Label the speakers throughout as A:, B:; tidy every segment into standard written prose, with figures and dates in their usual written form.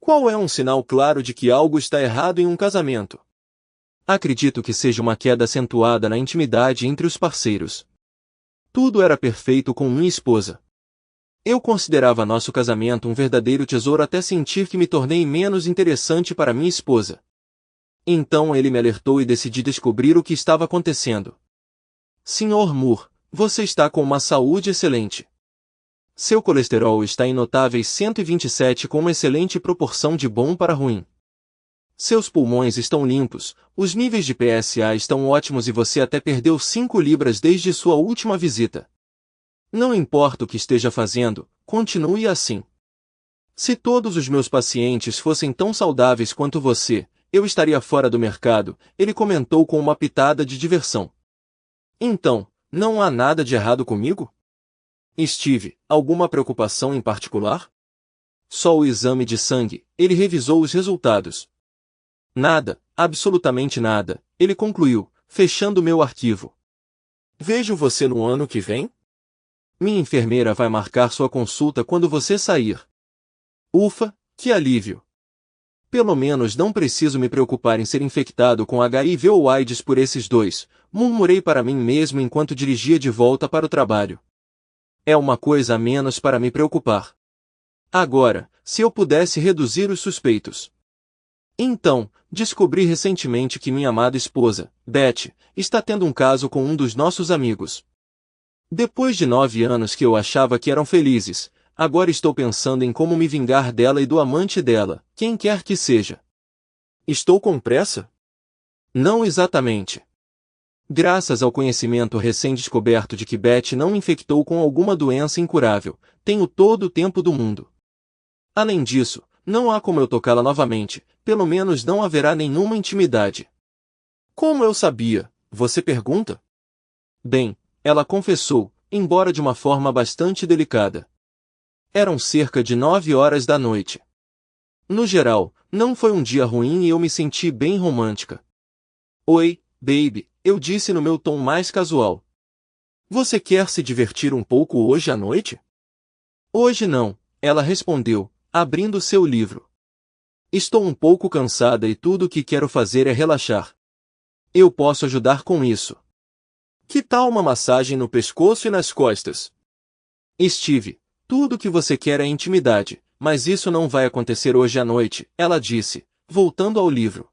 A: Qual é um sinal claro de que algo está errado em um casamento? Acredito que seja uma queda acentuada na intimidade entre os parceiros. Tudo era perfeito com minha esposa. Eu considerava nosso casamento um verdadeiro tesouro até sentir que me tornei menos interessante para minha esposa. Então ele me alertou e decidi descobrir o que estava acontecendo. Sr. Moore, você está com uma saúde excelente. Seu colesterol está em notáveis 127 com uma excelente proporção de bom para ruim. Seus pulmões estão limpos, os níveis de PSA estão ótimos e você até perdeu 5 libras desde sua última visita. Não importa o que esteja fazendo, continue assim. Se todos os meus pacientes fossem tão saudáveis quanto você, eu estaria fora do mercado, ele comentou com uma pitada de diversão. Então, não há nada de errado comigo? Steve, alguma preocupação em particular? Só o exame de sangue, ele revisou os resultados. Nada, absolutamente nada, ele concluiu, fechando meu arquivo. Vejo você no ano que vem? Minha enfermeira vai marcar sua consulta quando você sair. Ufa, que alívio! Pelo menos não preciso me preocupar em ser infectado com HIV ou AIDS por esses dois, murmurei para mim mesmo enquanto dirigia de volta para o trabalho. É uma coisa a menos para me preocupar. Agora, se eu pudesse reduzir os suspeitos. Então, descobri recentemente que minha amada esposa, Beth, está tendo um caso com um dos nossos amigos. Depois de 9 anos que eu achava que eram felizes, agora estou pensando em como me vingar dela e do amante dela, quem quer que seja. Estou com pressa? Não exatamente. Graças ao conhecimento recém-descoberto de que Beth não me infectou com alguma doença incurável, tenho todo o tempo do mundo. Além disso, não há como eu tocá-la novamente, pelo menos não haverá nenhuma intimidade. Como eu sabia? Você pergunta? Bem, ela confessou, embora de uma forma bastante delicada. Eram cerca de 9 horas da noite. No geral, não foi um dia ruim e eu me senti bem romântica. Oi, baby, eu disse no meu tom mais casual. Você quer se divertir um pouco hoje à noite? Hoje não, ela respondeu, abrindo seu livro. Estou um pouco cansada e tudo o que quero fazer é relaxar. Eu posso ajudar com isso. Que tal uma massagem no pescoço e nas costas? Steve, tudo o que você quer é intimidade, mas isso não vai acontecer hoje à noite, ela disse, voltando ao livro.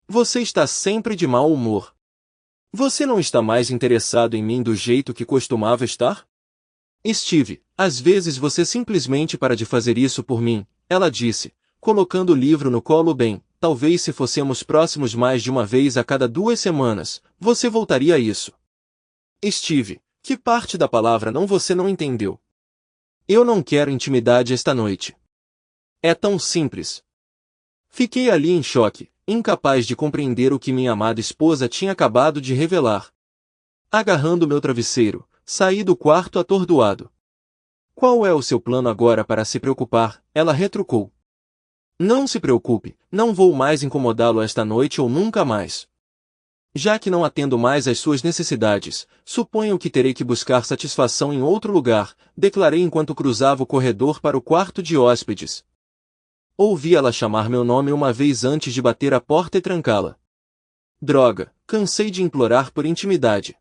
A: Você está sempre de mau humor. Você não está mais interessado em mim do jeito que costumava estar? Steve, às vezes você simplesmente para de fazer isso por mim, ela disse, colocando o livro no colo bem, talvez se fossemos próximos mais de uma vez a cada 2 semanas, você voltaria a isso. Steve, que parte da palavra não você não entendeu? Eu não quero intimidade esta noite. É tão simples. Fiquei ali em choque, incapaz de compreender o que minha amada esposa tinha acabado de revelar. Agarrando meu travesseiro, saí do quarto atordoado. Qual é o seu plano agora para se preocupar? Ela retrucou. Não se preocupe, não vou mais incomodá-lo esta noite ou nunca mais. Já que não atendo mais às suas necessidades, suponho que terei que buscar satisfação em outro lugar, declarei enquanto cruzava o corredor para o quarto de hóspedes. Ouvi ela chamar meu nome uma vez antes de bater a porta e trancá-la. Droga, cansei de implorar por intimidade.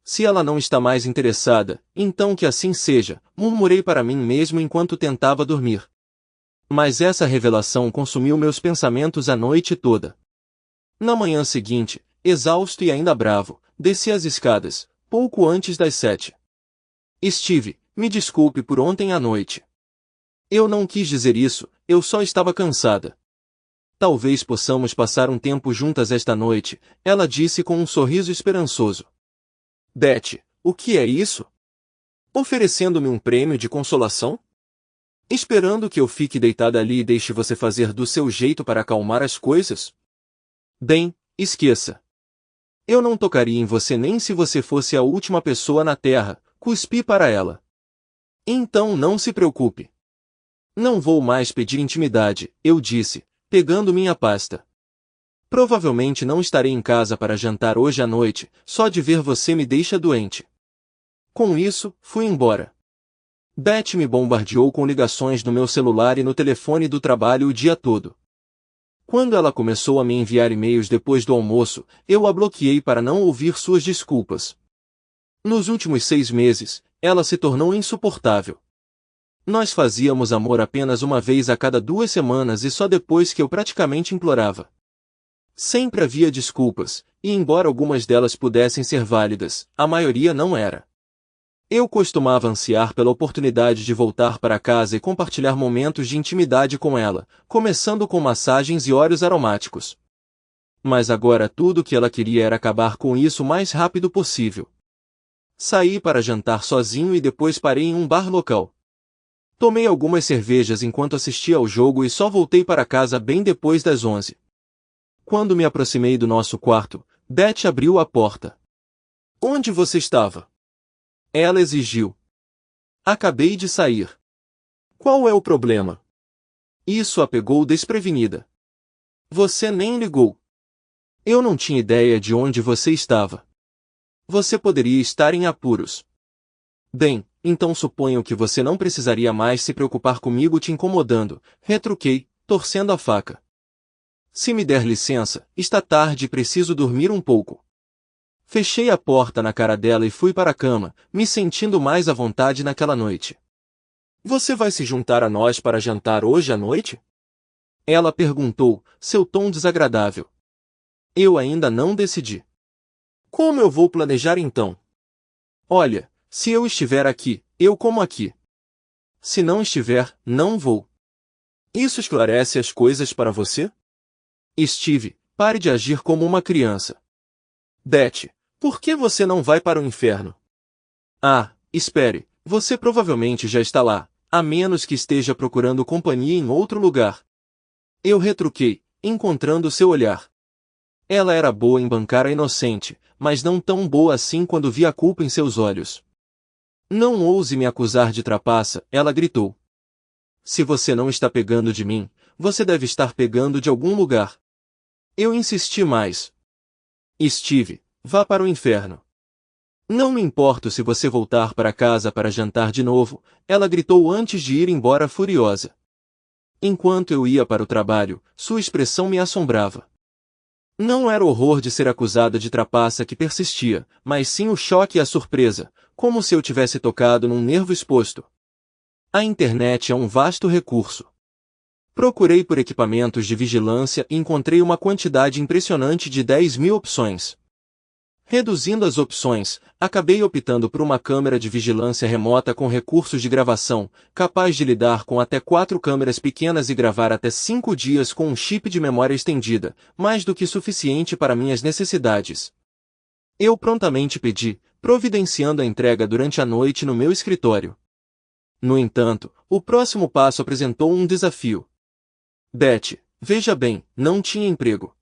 A: Se ela não está mais interessada, então que assim seja, murmurei para mim mesmo enquanto tentava dormir. Mas essa revelação consumiu meus pensamentos a noite toda. Na manhã seguinte, exausto e ainda bravo, desci as escadas, pouco antes das 7. Steve, me desculpe por ontem à noite. Eu não quis dizer isso, eu só estava cansada. Talvez possamos passar um tempo juntas esta noite, ela disse com um sorriso esperançoso. Beth, o que é isso? Oferecendo-me um prêmio de consolação? Esperando que eu fique deitada ali e deixe você fazer do seu jeito para acalmar as coisas? Bem, esqueça. Eu não tocaria em você nem se você fosse a última pessoa na Terra, cuspi para ela. Então não se preocupe. Não vou mais pedir intimidade, eu disse, pegando minha pasta. Provavelmente não estarei em casa para jantar hoje à noite, só de ver você me deixa doente. Com isso, fui embora. Beth me bombardeou com ligações no meu celular e no telefone do trabalho o dia todo. Quando ela começou a me enviar e-mails depois do almoço, eu a bloqueei para não ouvir suas desculpas. Nos últimos 6 meses, ela se tornou insuportável. Nós fazíamos amor apenas uma vez a cada 2 semanas e só depois que eu praticamente implorava. Sempre havia desculpas, e embora algumas delas pudessem ser válidas, a maioria não era. Eu costumava ansiar pela oportunidade de voltar para casa e compartilhar momentos de intimidade com ela, começando com massagens e óleos aromáticos. Mas agora tudo o que ela queria era acabar com isso o mais rápido possível. Saí para jantar sozinho e depois parei em um bar local. Tomei algumas cervejas enquanto assistia ao jogo e só voltei para casa bem depois das 11. Quando me aproximei do nosso quarto, Beth abriu a porta. "Onde você estava?" Ela exigiu. "Acabei de sair." "Qual é o problema?" Isso a pegou desprevenida. "Você nem ligou." "Eu não tinha ideia de onde você estava." "Você poderia estar em apuros." "Bem, então suponho que você não precisaria mais se preocupar comigo te incomodando", retruquei, torcendo a faca. "Se me der licença, está tarde e preciso dormir um pouco." Fechei a porta na cara dela e fui para a cama, me sentindo mais à vontade naquela noite. "Você vai se juntar a nós para jantar hoje à noite?" Ela perguntou, seu tom desagradável. "Eu ainda não decidi." "Como eu vou planejar então?" "Olha, se eu estiver aqui, eu como aqui. Se não estiver, não vou." "Isso esclarece as coisas para você?" "Steve, pare de agir como uma criança." "Beth, por que você não vai para o inferno?" "Ah, espere, você provavelmente já está lá, a menos que esteja procurando companhia em outro lugar." Eu retruquei, encontrando seu olhar. Ela era boa em bancar a inocente, mas não tão boa assim quando vi a culpa em seus olhos. "Não ouse me acusar de trapaça", ela gritou. "Se você não está pegando de mim, você deve estar pegando de algum lugar." Eu insisti mais. "Steve, vá para o inferno." "Não me importo se você voltar para casa para jantar de novo", ela gritou antes de ir embora furiosa. Enquanto eu ia para o trabalho, sua expressão me assombrava. Não era o horror de ser acusada de trapaça que persistia, mas sim o choque e a surpresa, como se eu tivesse tocado num nervo exposto. A internet é um vasto recurso. Procurei por equipamentos de vigilância e encontrei uma quantidade impressionante de 10.000 opções. Reduzindo as opções, acabei optando por uma câmera de vigilância remota com recursos de gravação, capaz de lidar com até 4 câmeras pequenas e gravar até 5 dias com um chip de memória estendida, mais do que suficiente para minhas necessidades. Eu prontamente pedi, providenciando a entrega durante a noite no meu escritório. No entanto, o próximo passo apresentou um desafio. Beth, veja bem, não tinha emprego.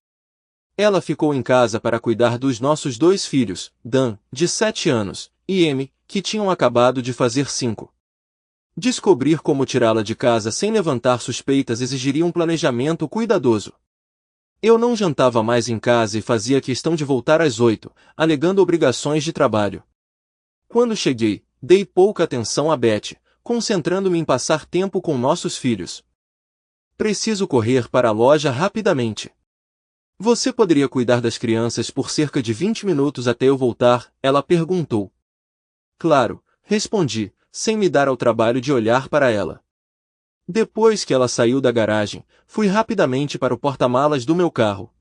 A: Ela ficou em casa para cuidar dos nossos 2 filhos, Dan, de 7 anos, e Amy, que tinham acabado de fazer 5. Descobrir como tirá-la de casa sem levantar suspeitas exigiria um planejamento cuidadoso. Eu não jantava mais em casa e fazia questão de voltar às 8, alegando obrigações de trabalho. Quando cheguei, dei pouca atenção a Beth, concentrando-me em passar tempo com nossos filhos. "Preciso correr para a loja rapidamente. Você poderia cuidar das crianças por cerca de 20 minutos até eu voltar?" ela perguntou. "Claro", respondi, sem me dar ao trabalho de olhar para ela. Depois que ela saiu da garagem, fui rapidamente para o porta-malas do meu carro.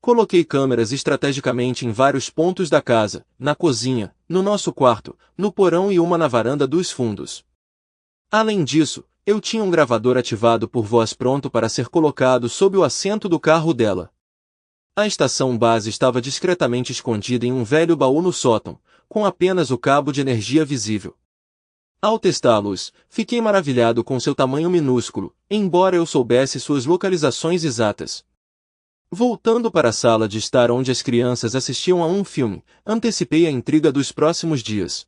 A: Coloquei câmeras estrategicamente em vários pontos da casa, na cozinha, no nosso quarto, no porão e uma na varanda dos fundos. Além disso, eu tinha um gravador ativado por voz pronto para ser colocado sob o assento do carro dela. A estação base estava discretamente escondida em um velho baú no sótão, com apenas o cabo de energia visível. Ao testá-los, fiquei maravilhado com seu tamanho minúsculo, embora eu soubesse suas localizações exatas. Voltando para a sala de estar onde as crianças assistiam a um filme, antecipei a intriga dos próximos dias.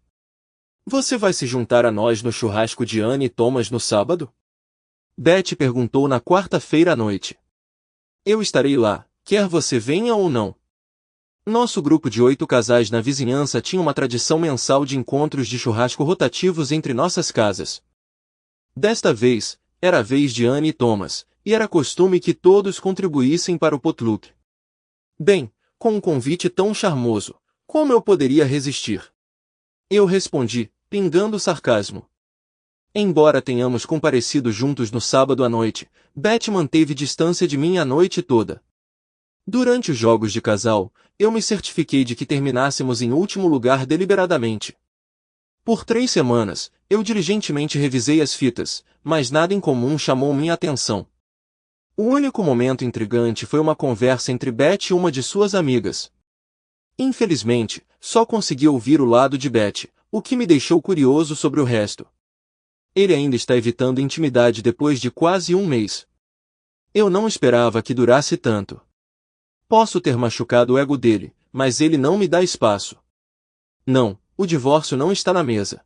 A: "Você vai se juntar a nós no churrasco de Anne e Thomas no sábado?" Beth perguntou na quarta-feira à noite. "Eu estarei lá, quer você venha ou não." Nosso grupo de 8 casais na vizinhança tinha uma tradição mensal de encontros de churrasco rotativos entre nossas casas. Desta vez, era a vez de Anne e Thomas, e era costume que todos contribuíssem para o potluck. Bem, com um convite tão charmoso, como eu poderia resistir? Eu respondi, pingando sarcasmo. Embora tenhamos comparecido juntos no sábado à noite, Beth manteve distância de mim a noite toda. Durante os jogos de casal, eu me certifiquei de que terminássemos em último lugar deliberadamente. Por 3 semanas, eu diligentemente revisei as fitas, mas nada em comum chamou minha atenção. O único momento intrigante foi uma conversa entre Beth e uma de suas amigas. Infelizmente, só consegui ouvir o lado de Beth, o que me deixou curioso sobre o resto. Ele ainda está evitando intimidade depois de quase um mês. Eu não esperava que durasse tanto. Posso ter machucado o ego dele, mas ele não me dá espaço. Não, o divórcio não está na mesa.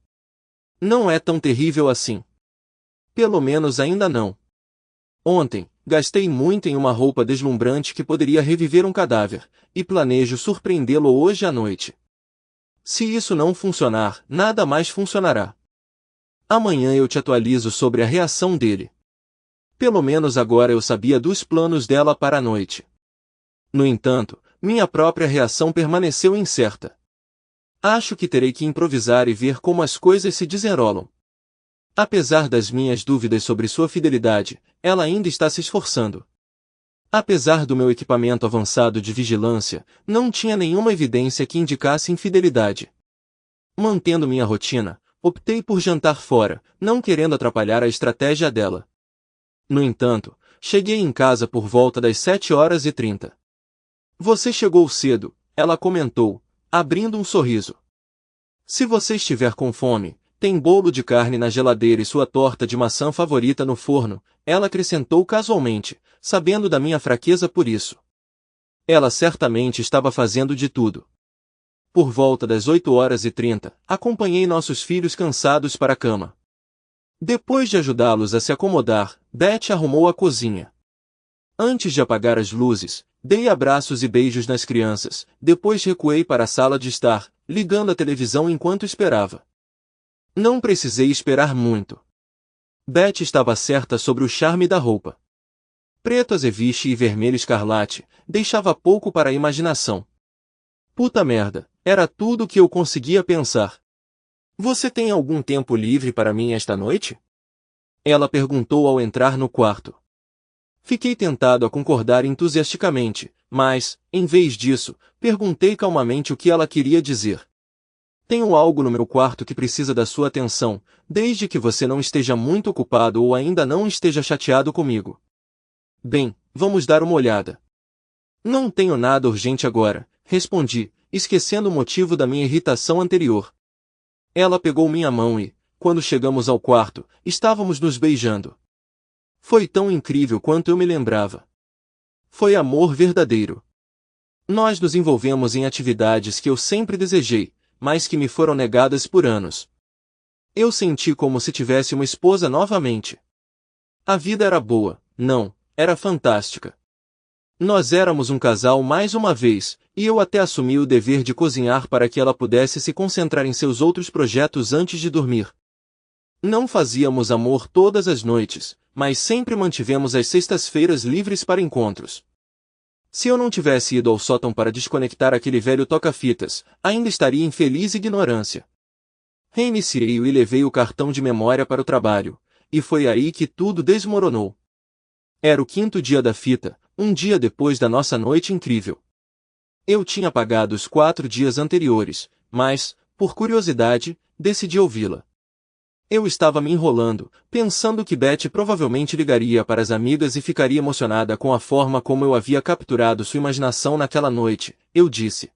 A: Não é tão terrível assim. Pelo menos ainda não. Ontem, gastei muito em uma roupa deslumbrante que poderia reviver um cadáver, e planejo surpreendê-lo hoje à noite. Se isso não funcionar, nada mais funcionará. Amanhã eu te atualizo sobre a reação dele. Pelo menos agora eu sabia dos planos dela para a noite. No entanto, minha própria reação permaneceu incerta. Acho que terei que improvisar e ver como as coisas se desenrolam. Apesar das minhas dúvidas sobre sua fidelidade, ela ainda está se esforçando. Apesar do meu equipamento avançado de vigilância, não tinha nenhuma evidência que indicasse infidelidade. Mantendo minha rotina, optei por jantar fora, não querendo atrapalhar a estratégia dela. No entanto, cheguei em casa por volta das 7h30. Você chegou cedo, ela comentou, abrindo um sorriso. Se você estiver com fome, tem bolo de carne na geladeira e sua torta de maçã favorita no forno, ela acrescentou casualmente, sabendo da minha fraqueza por isso. Ela certamente estava fazendo de tudo. Por volta das 8h30, acompanhei nossos filhos cansados para a cama. Depois de ajudá-los a se acomodar, Beth arrumou a cozinha. Antes de apagar as luzes, dei abraços e beijos nas crianças, depois recuei para a sala de estar, ligando a televisão enquanto esperava. Não precisei esperar muito. Beth estava certa sobre o charme da roupa. Preto azeviche e vermelho escarlate, deixava pouco para a imaginação. Puta merda, era tudo o que eu conseguia pensar. Você tem algum tempo livre para mim esta noite? Ela perguntou ao entrar no quarto. Fiquei tentado a concordar entusiasticamente, mas, em vez disso, perguntei calmamente o que ela queria dizer. Tenho algo no meu quarto que precisa da sua atenção, desde que você não esteja muito ocupado ou ainda não esteja chateado comigo. Bem, vamos dar uma olhada. Não tenho nada urgente agora, respondi, esquecendo o motivo da minha irritação anterior. Ela pegou minha mão e, quando chegamos ao quarto, estávamos nos beijando. Foi tão incrível quanto eu me lembrava. Foi amor verdadeiro. Nós nos envolvemos em atividades que eu sempre desejei, mas que me foram negadas por anos. Eu senti como se tivesse uma esposa novamente. A vida era boa, não, era fantástica. Nós éramos um casal mais uma vez, e eu até assumi o dever de cozinhar para que ela pudesse se concentrar em seus outros projetos antes de dormir. Não fazíamos amor todas as noites, mas sempre mantivemos as sextas-feiras livres para encontros. Se eu não tivesse ido ao sótão para desconectar aquele velho toca-fitas, ainda estaria em feliz ignorância. Reiniciei-o e levei o cartão de memória para o trabalho, e foi aí que tudo desmoronou. Era o 5º dia da fita, um dia depois da nossa noite incrível. Eu tinha apagado os 4 dias anteriores, mas, por curiosidade, decidi ouvi-la. Eu estava me enrolando, pensando que Beth provavelmente ligaria para as amigas e ficaria emocionada com a forma como eu havia capturado sua imaginação naquela noite, eu disse.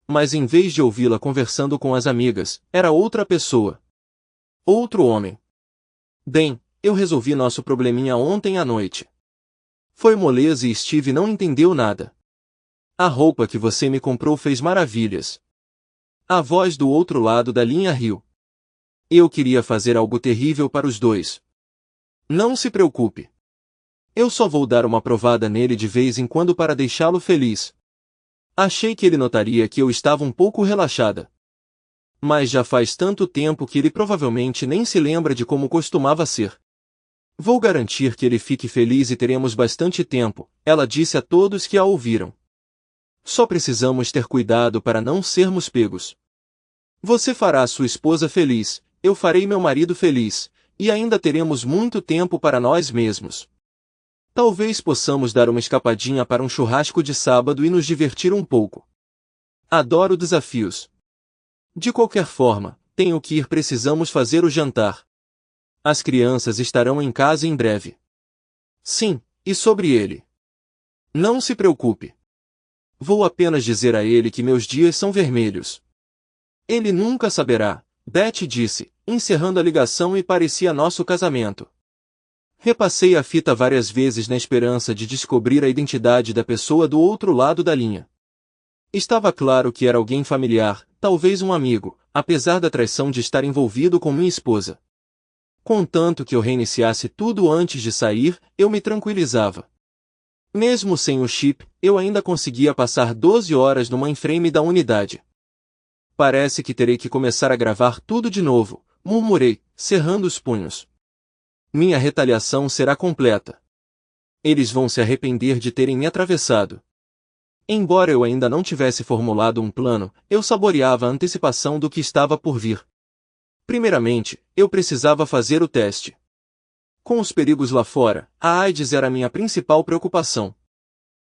A: Mas em vez de ouvi-la conversando com as amigas, era outra pessoa. Outro homem. Bem, eu resolvi nosso probleminha ontem à noite. Foi moleza e Steve não entendeu nada. A roupa que você me comprou fez maravilhas. A voz do outro lado da linha riu. Eu queria fazer algo terrível para os dois. Não se preocupe. Eu só vou dar uma provada nele de vez em quando para deixá-lo feliz. Achei que ele notaria que eu estava um pouco relaxada. Mas já faz tanto tempo que ele provavelmente nem se lembra de como costumava ser. Vou garantir que ele fique feliz e teremos bastante tempo, ela disse a todos que a ouviram. Só precisamos ter cuidado para não sermos pegos. Você fará sua esposa feliz, eu farei meu marido feliz, e ainda teremos muito tempo para nós mesmos. Talvez possamos dar uma escapadinha para um churrasco de sábado e nos divertir um pouco. Adoro desafios. De qualquer forma, tenho que ir, precisamos fazer o jantar. As crianças estarão em casa em breve. Sim, e sobre ele? Não se preocupe. Vou apenas dizer a ele que meus dias são vermelhos. Ele nunca saberá, Beth disse, encerrando a ligação, e parecia nosso casamento. Repassei a fita várias vezes na esperança de descobrir a identidade da pessoa do outro lado da linha. Estava claro que era alguém familiar, talvez um amigo, apesar da traição de estar envolvido com minha esposa. Contanto que eu reiniciasse tudo antes de sair, eu me tranquilizava. Mesmo sem o chip, eu ainda conseguia passar 12 horas no mainframe da unidade. Parece que terei que começar a gravar tudo de novo, murmurei, cerrando os punhos. Minha retaliação será completa. Eles vão se arrepender de terem me atravessado. Embora eu ainda não tivesse formulado um plano, eu saboreava a antecipação do que estava por vir. Primeiramente, eu precisava fazer o teste. Com os perigos lá fora, a AIDS era a minha principal preocupação.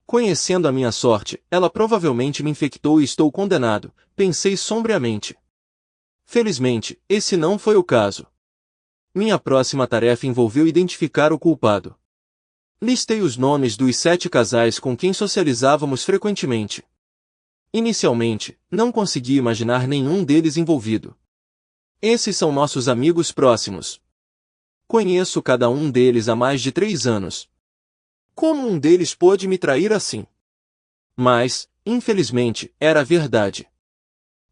A: Conhecendo a minha sorte, ela provavelmente me infectou e estou condenado, pensei sombriamente. Felizmente, esse não foi o caso. Minha próxima tarefa envolveu identificar o culpado. Listei os nomes dos 7 casais com quem socializávamos frequentemente. Inicialmente, não consegui imaginar nenhum deles envolvido. Esses são nossos amigos próximos. Conheço cada um deles há mais de 3 anos. Como um deles pôde me trair assim? Mas, infelizmente, era verdade.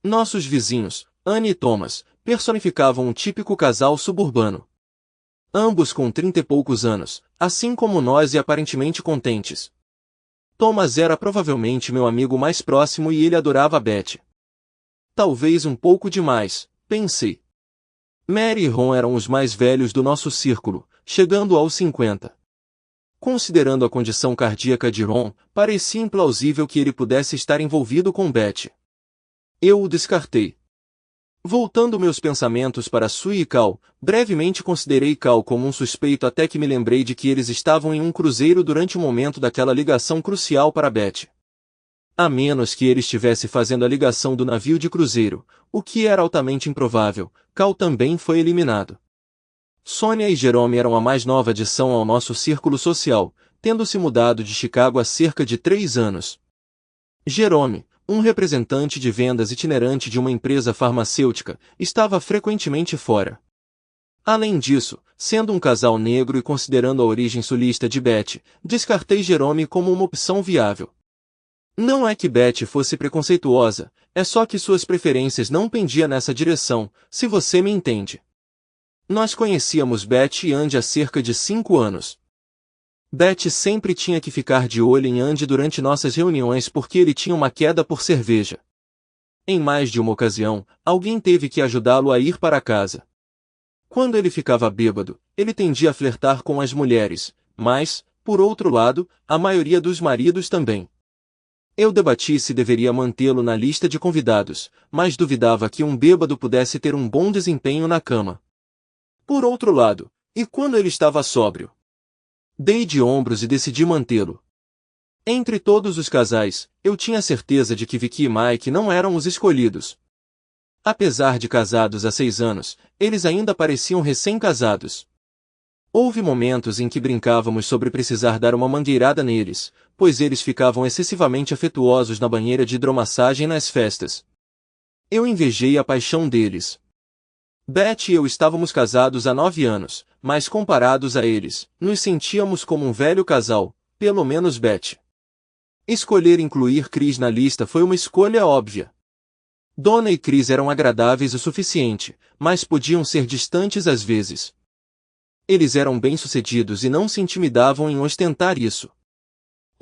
A: Nossos vizinhos, Anne e Thomas, personificavam um típico casal suburbano. Ambos com 30 e poucos anos, assim como nós, e aparentemente contentes. Thomas era provavelmente meu amigo mais próximo e ele adorava Beth. Talvez um pouco demais, pensei. Mary e Ron eram os mais velhos do nosso círculo, chegando aos 50. Considerando a condição cardíaca de Ron, parecia implausível que ele pudesse estar envolvido com Beth. Eu o descartei. Voltando meus pensamentos para Sue e Cal, brevemente considerei Cal como um suspeito até que me lembrei de que eles estavam em um cruzeiro durante o momento daquela ligação crucial para Beth. A menos que ele estivesse fazendo a ligação do navio de cruzeiro, o que era altamente improvável, Cal também foi eliminado. Sonia e Jerome eram a mais nova adição ao nosso círculo social, tendo se mudado de Chicago há cerca de 3 anos. Jerome, um representante de vendas itinerante de uma empresa farmacêutica, estava frequentemente fora. Além disso, sendo um casal negro e considerando a origem sulista de Beth, descartei Jerome como uma opção viável. Não é que Beth fosse preconceituosa, é só que suas preferências não pendiam nessa direção, se você me entende. Nós conhecíamos Beth e Andy há cerca de 5 anos. Beth sempre tinha que ficar de olho em Andy durante nossas reuniões porque ele tinha uma queda por cerveja. Em mais de uma ocasião, alguém teve que ajudá-lo a ir para casa. Quando ele ficava bêbado, ele tendia a flertar com as mulheres, mas, por outro lado, a maioria dos maridos também. Eu debati se deveria mantê-lo na lista de convidados, mas duvidava que um bêbado pudesse ter um bom desempenho na cama. Por outro lado, e quando ele estava sóbrio? Dei de ombros e decidi mantê-lo. Entre todos os casais, eu tinha certeza de que Vicky e Mike não eram os escolhidos. Apesar de casados há 6 anos, eles ainda pareciam recém-casados. Houve momentos em que brincávamos sobre precisar dar uma mangueirada neles, pois eles ficavam excessivamente afetuosos na banheira de hidromassagem nas festas. Eu invejei a paixão deles. Beth e eu estávamos casados há 9 anos, mas comparados a eles, nos sentíamos como um velho casal, pelo menos Beth. Escolher incluir Chris na lista foi uma escolha óbvia. Donna e Chris eram agradáveis o suficiente, mas podiam ser distantes às vezes. Eles eram bem-sucedidos e não se intimidavam em ostentar isso.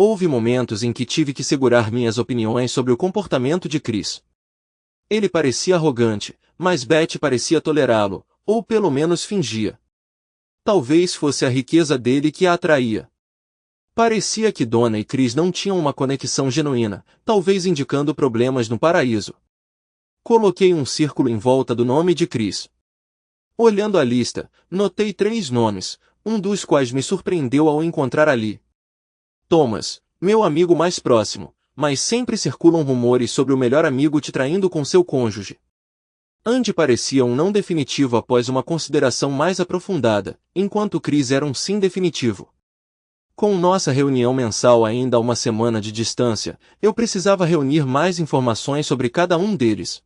A: Houve momentos em que tive que segurar minhas opiniões sobre o comportamento de Chris. Ele parecia arrogante, mas Beth parecia tolerá-lo, ou pelo menos fingia. Talvez fosse a riqueza dele que a atraía. Parecia que Donna e Chris não tinham uma conexão genuína, talvez indicando problemas no paraíso. Coloquei um círculo em volta do nome de Chris. Olhando a lista, notei 3 nomes, um dos quais me surpreendeu ao encontrar ali. Thomas, meu amigo mais próximo, mas sempre circulam rumores sobre o melhor amigo te traindo com seu cônjuge. Andy parecia um não definitivo após uma consideração mais aprofundada, enquanto Chris era um sim definitivo. Com nossa reunião mensal ainda a uma semana de distância, eu precisava reunir mais informações sobre cada um deles.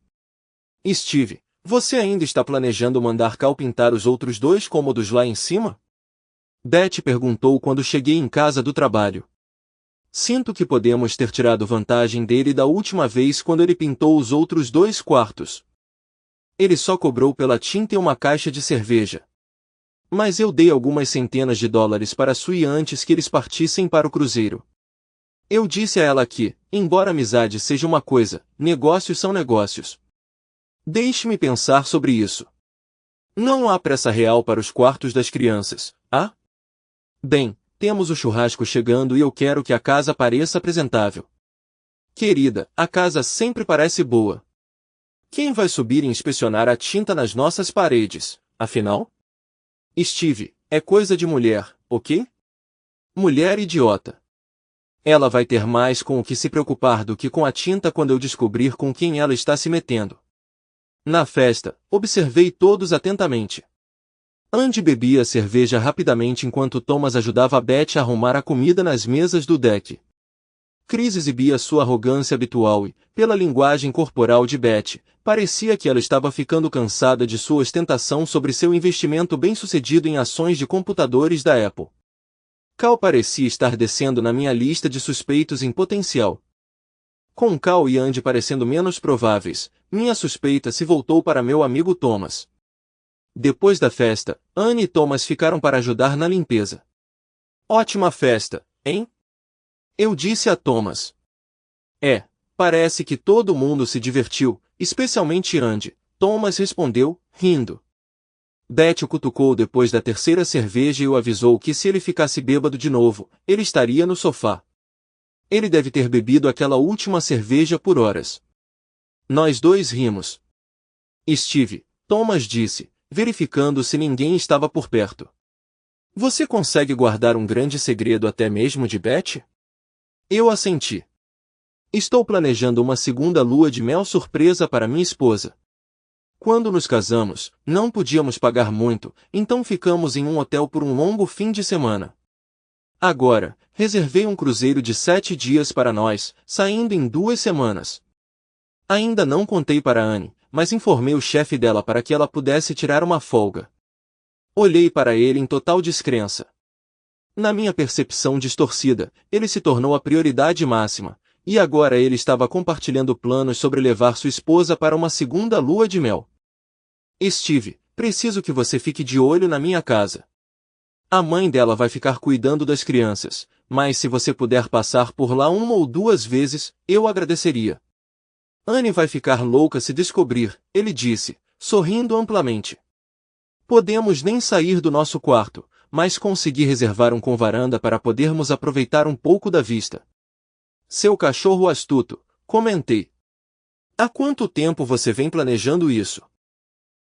A: Steve, você ainda está planejando mandar Cal pintar os outros 2 cômodos lá em cima? Beth perguntou quando cheguei em casa do trabalho. Sinto que podemos ter tirado vantagem dele da última vez quando ele pintou os outros 2 quartos. Ele só cobrou pela tinta e uma caixa de cerveja. Mas eu dei algumas centenas de dólares para Sue antes que eles partissem para o cruzeiro. Eu disse a ela que, embora amizade seja uma coisa, negócios são negócios. Deixe-me pensar sobre isso. Não há pressa real para os quartos das crianças, há? Bem, temos o churrasco chegando e eu quero que a casa pareça apresentável. Querida, a casa sempre parece boa. Quem vai subir e inspecionar a tinta nas nossas paredes, afinal? Steve, é coisa de mulher, ok? Mulher idiota. Ela vai ter mais com o que se preocupar do que com a tinta quando eu descobrir com quem ela está se metendo. Na festa, observei todos atentamente. Andy bebia cerveja rapidamente enquanto Thomas ajudava a Beth a arrumar a comida nas mesas do deck. Chris exibia sua arrogância habitual e, pela linguagem corporal de Beth, parecia que ela estava ficando cansada de sua ostentação sobre seu investimento bem-sucedido em ações de computadores da Apple. Cal parecia estar descendo na minha lista de suspeitos em potencial. Com Cal e Andy parecendo menos prováveis, minha suspeita se voltou para meu amigo Thomas. Depois da festa, Anne e Thomas ficaram para ajudar na limpeza. Ótima festa, hein? Eu disse a Thomas. Parece que todo mundo se divertiu, especialmente Andy, Thomas respondeu, rindo. Beth o cutucou depois da 3ª cerveja e o avisou que se ele ficasse bêbado de novo, ele estaria no sofá. Ele deve ter bebido aquela última cerveja por horas. Nós 2 rimos. Steve, Thomas disse, verificando se ninguém estava por perto. Você consegue guardar um grande segredo até mesmo de Beth? Eu assenti. Estou planejando uma segunda lua de mel surpresa para minha esposa. Quando nos casamos, não podíamos pagar muito, então ficamos em um hotel por um longo fim de semana. Agora, reservei um cruzeiro de 7 dias para nós, saindo em 2 semanas. Ainda não contei para Anne, mas informei o chefe dela para que ela pudesse tirar uma folga. Olhei para ele em total descrença. Na minha percepção distorcida, ele se tornou a prioridade máxima, e agora ele estava compartilhando planos sobre levar sua esposa para uma segunda lua de mel. Steve, preciso que você fique de olho na minha casa. A mãe dela vai ficar cuidando das crianças, mas se você puder passar por lá 1 ou 2 vezes, eu agradeceria. Anne vai ficar louca se descobrir, ele disse, sorrindo amplamente. Podemos nem sair do nosso quarto, mas consegui reservar um com varanda para podermos aproveitar um pouco da vista. Seu cachorro astuto, comentei. Há quanto tempo você vem planejando isso?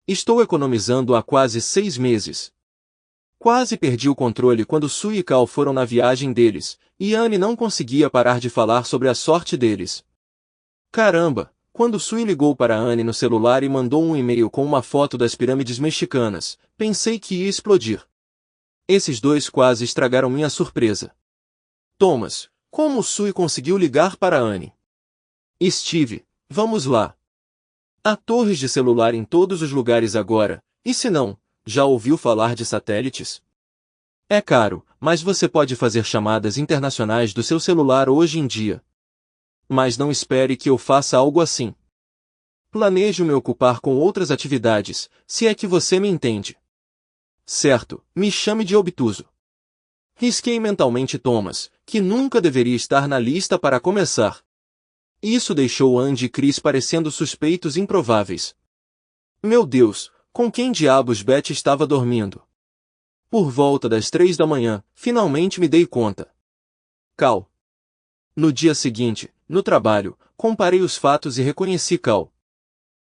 A: Estou economizando há quase 6 meses. Quase perdi o controle quando Sue e Cal foram na viagem deles, e Anne não conseguia parar de falar sobre a sorte deles. Caramba, quando Sue ligou para Anne no celular e mandou um e-mail com uma foto das pirâmides mexicanas, pensei que ia explodir. Esses 2 quase estragaram minha surpresa. Thomas, como Sue conseguiu ligar para Anne? Steve, vamos lá. Há torres de celular em todos os lugares agora, e se não, já ouviu falar de satélites? É caro, mas você pode fazer chamadas internacionais do seu celular hoje em dia. Mas não espere que eu faça algo assim. Planejo me ocupar com outras atividades, se é que você me entende. Certo, me chame de obtuso. Risquei mentalmente Thomas, que nunca deveria estar na lista para começar. Isso deixou Andy e Chris parecendo suspeitos improváveis. Meu Deus, com quem diabos Beth estava dormindo? Por volta das 3 da manhã, finalmente me dei conta. Cal. No dia seguinte, no trabalho, comparei os fatos e reconheci Cal.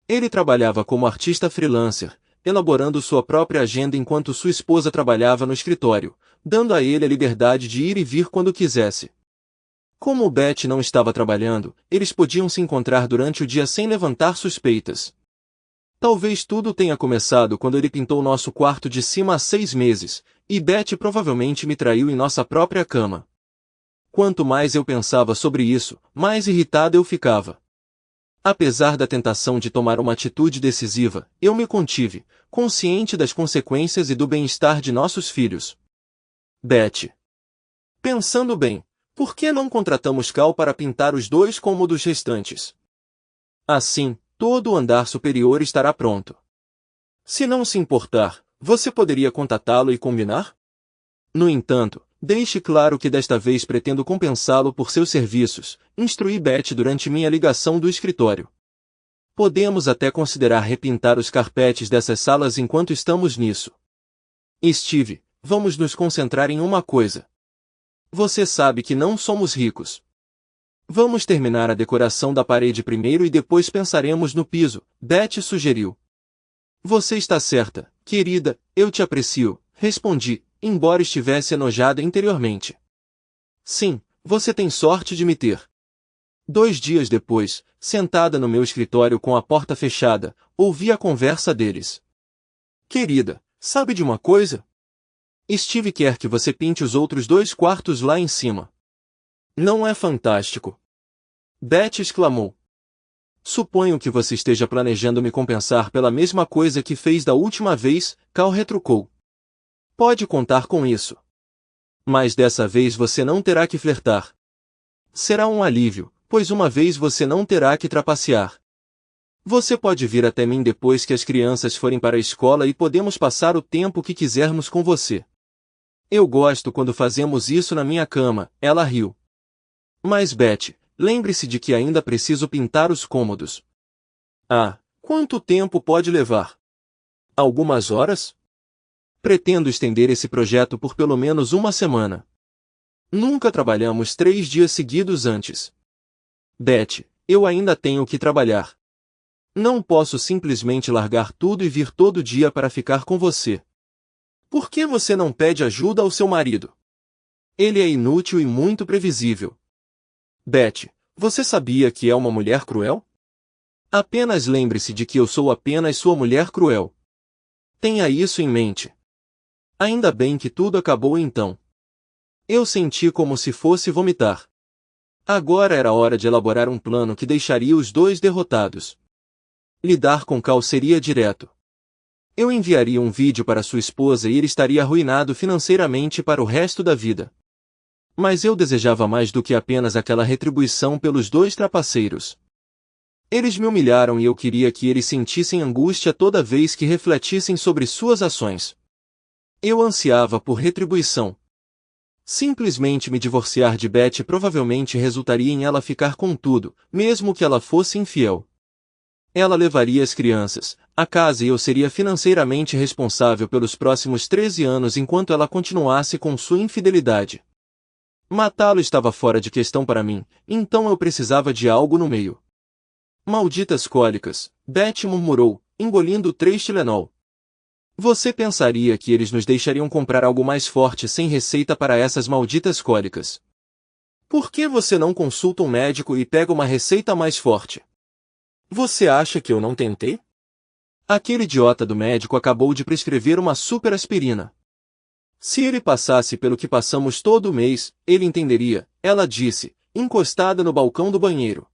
A: Ele trabalhava como artista freelancer, elaborando sua própria agenda enquanto sua esposa trabalhava no escritório, dando a ele a liberdade de ir e vir quando quisesse. Como Beth não estava trabalhando, eles podiam se encontrar durante o dia sem levantar suspeitas. Talvez tudo tenha começado quando ele pintou nosso quarto de cima há 6 meses, e Beth provavelmente me traiu em nossa própria cama. Quanto mais eu pensava sobre isso, mais irritada eu ficava. Apesar da tentação de tomar uma atitude decisiva, eu me contive, consciente das consequências e do bem-estar de nossos filhos. Beth. Pensando bem, por que não contratamos Cal para pintar os 2 cômodos restantes? Assim, todo o andar superior estará pronto. Se não se importar, você poderia contatá-lo e combinar? No entanto, deixe claro que desta vez pretendo compensá-lo por seus serviços, instruí Beth durante minha ligação do escritório. Podemos até considerar repintar os carpetes dessas salas enquanto estamos nisso. Steve, vamos nos concentrar em uma coisa. Você sabe que não somos ricos. Vamos terminar a decoração da parede primeiro e depois pensaremos no piso, Beth sugeriu. Você está certa, querida, eu te aprecio, respondi, embora estivesse enojada interiormente. Sim, você tem sorte de me ter. 2 dias depois, sentada no meu escritório com a porta fechada, ouvi a conversa deles. Querida, sabe de uma coisa? Steve quer que você pinte os outros 2 quartos lá em cima. Não é fantástico? Beth exclamou. Suponho que você esteja planejando me compensar pela mesma coisa que fez da última vez, Cal retrucou. Pode contar com isso. Mas dessa vez você não terá que flertar. Será um alívio, pois uma vez você não terá que trapacear. Você pode vir até mim depois que as crianças forem para a escola e podemos passar o tempo que quisermos com você. Eu gosto quando fazemos isso na minha cama, ela riu. Mas Beth, lembre-se de que ainda preciso pintar os cômodos. Ah, quanto tempo pode levar? Algumas horas? Pretendo estender esse projeto por pelo menos 1 semana. Nunca trabalhamos 3 dias seguidos antes. Beth, eu ainda tenho que trabalhar. Não posso simplesmente largar tudo e vir todo dia para ficar com você. Por que você não pede ajuda ao seu marido? Ele é inútil e muito previsível. Beth, você sabia que é uma mulher cruel? Apenas lembre-se de que eu sou apenas sua mulher cruel. Tenha isso em mente. Ainda bem que tudo acabou então. Eu senti como se fosse vomitar. Agora era hora de elaborar um plano que deixaria os 2 derrotados. Lidar com Cal seria direto. Eu enviaria um vídeo para sua esposa e ele estaria arruinado financeiramente para o resto da vida. Mas eu desejava mais do que apenas aquela retribuição pelos 2 trapaceiros. Eles me humilharam e eu queria que eles sentissem angústia toda vez que refletissem sobre suas ações. Eu ansiava por retribuição. Simplesmente me divorciar de Beth provavelmente resultaria em ela ficar com tudo, mesmo que ela fosse infiel. Ela levaria as crianças, a casa e eu seria financeiramente responsável pelos próximos 13 anos enquanto ela continuasse com sua infidelidade. Matá-lo estava fora de questão para mim, então eu precisava de algo no meio. Malditas cólicas, Beth murmurou, engolindo 3 Tylenol. Você pensaria que eles nos deixariam comprar algo mais forte sem receita para essas malditas cólicas? Por que você não consulta um médico e pega uma receita mais forte? Você acha que eu não tentei? Aquele idiota do médico acabou de prescrever uma super aspirina. Se ele passasse pelo que passamos todo mês, ele entenderia, ela disse, encostada no balcão do banheiro.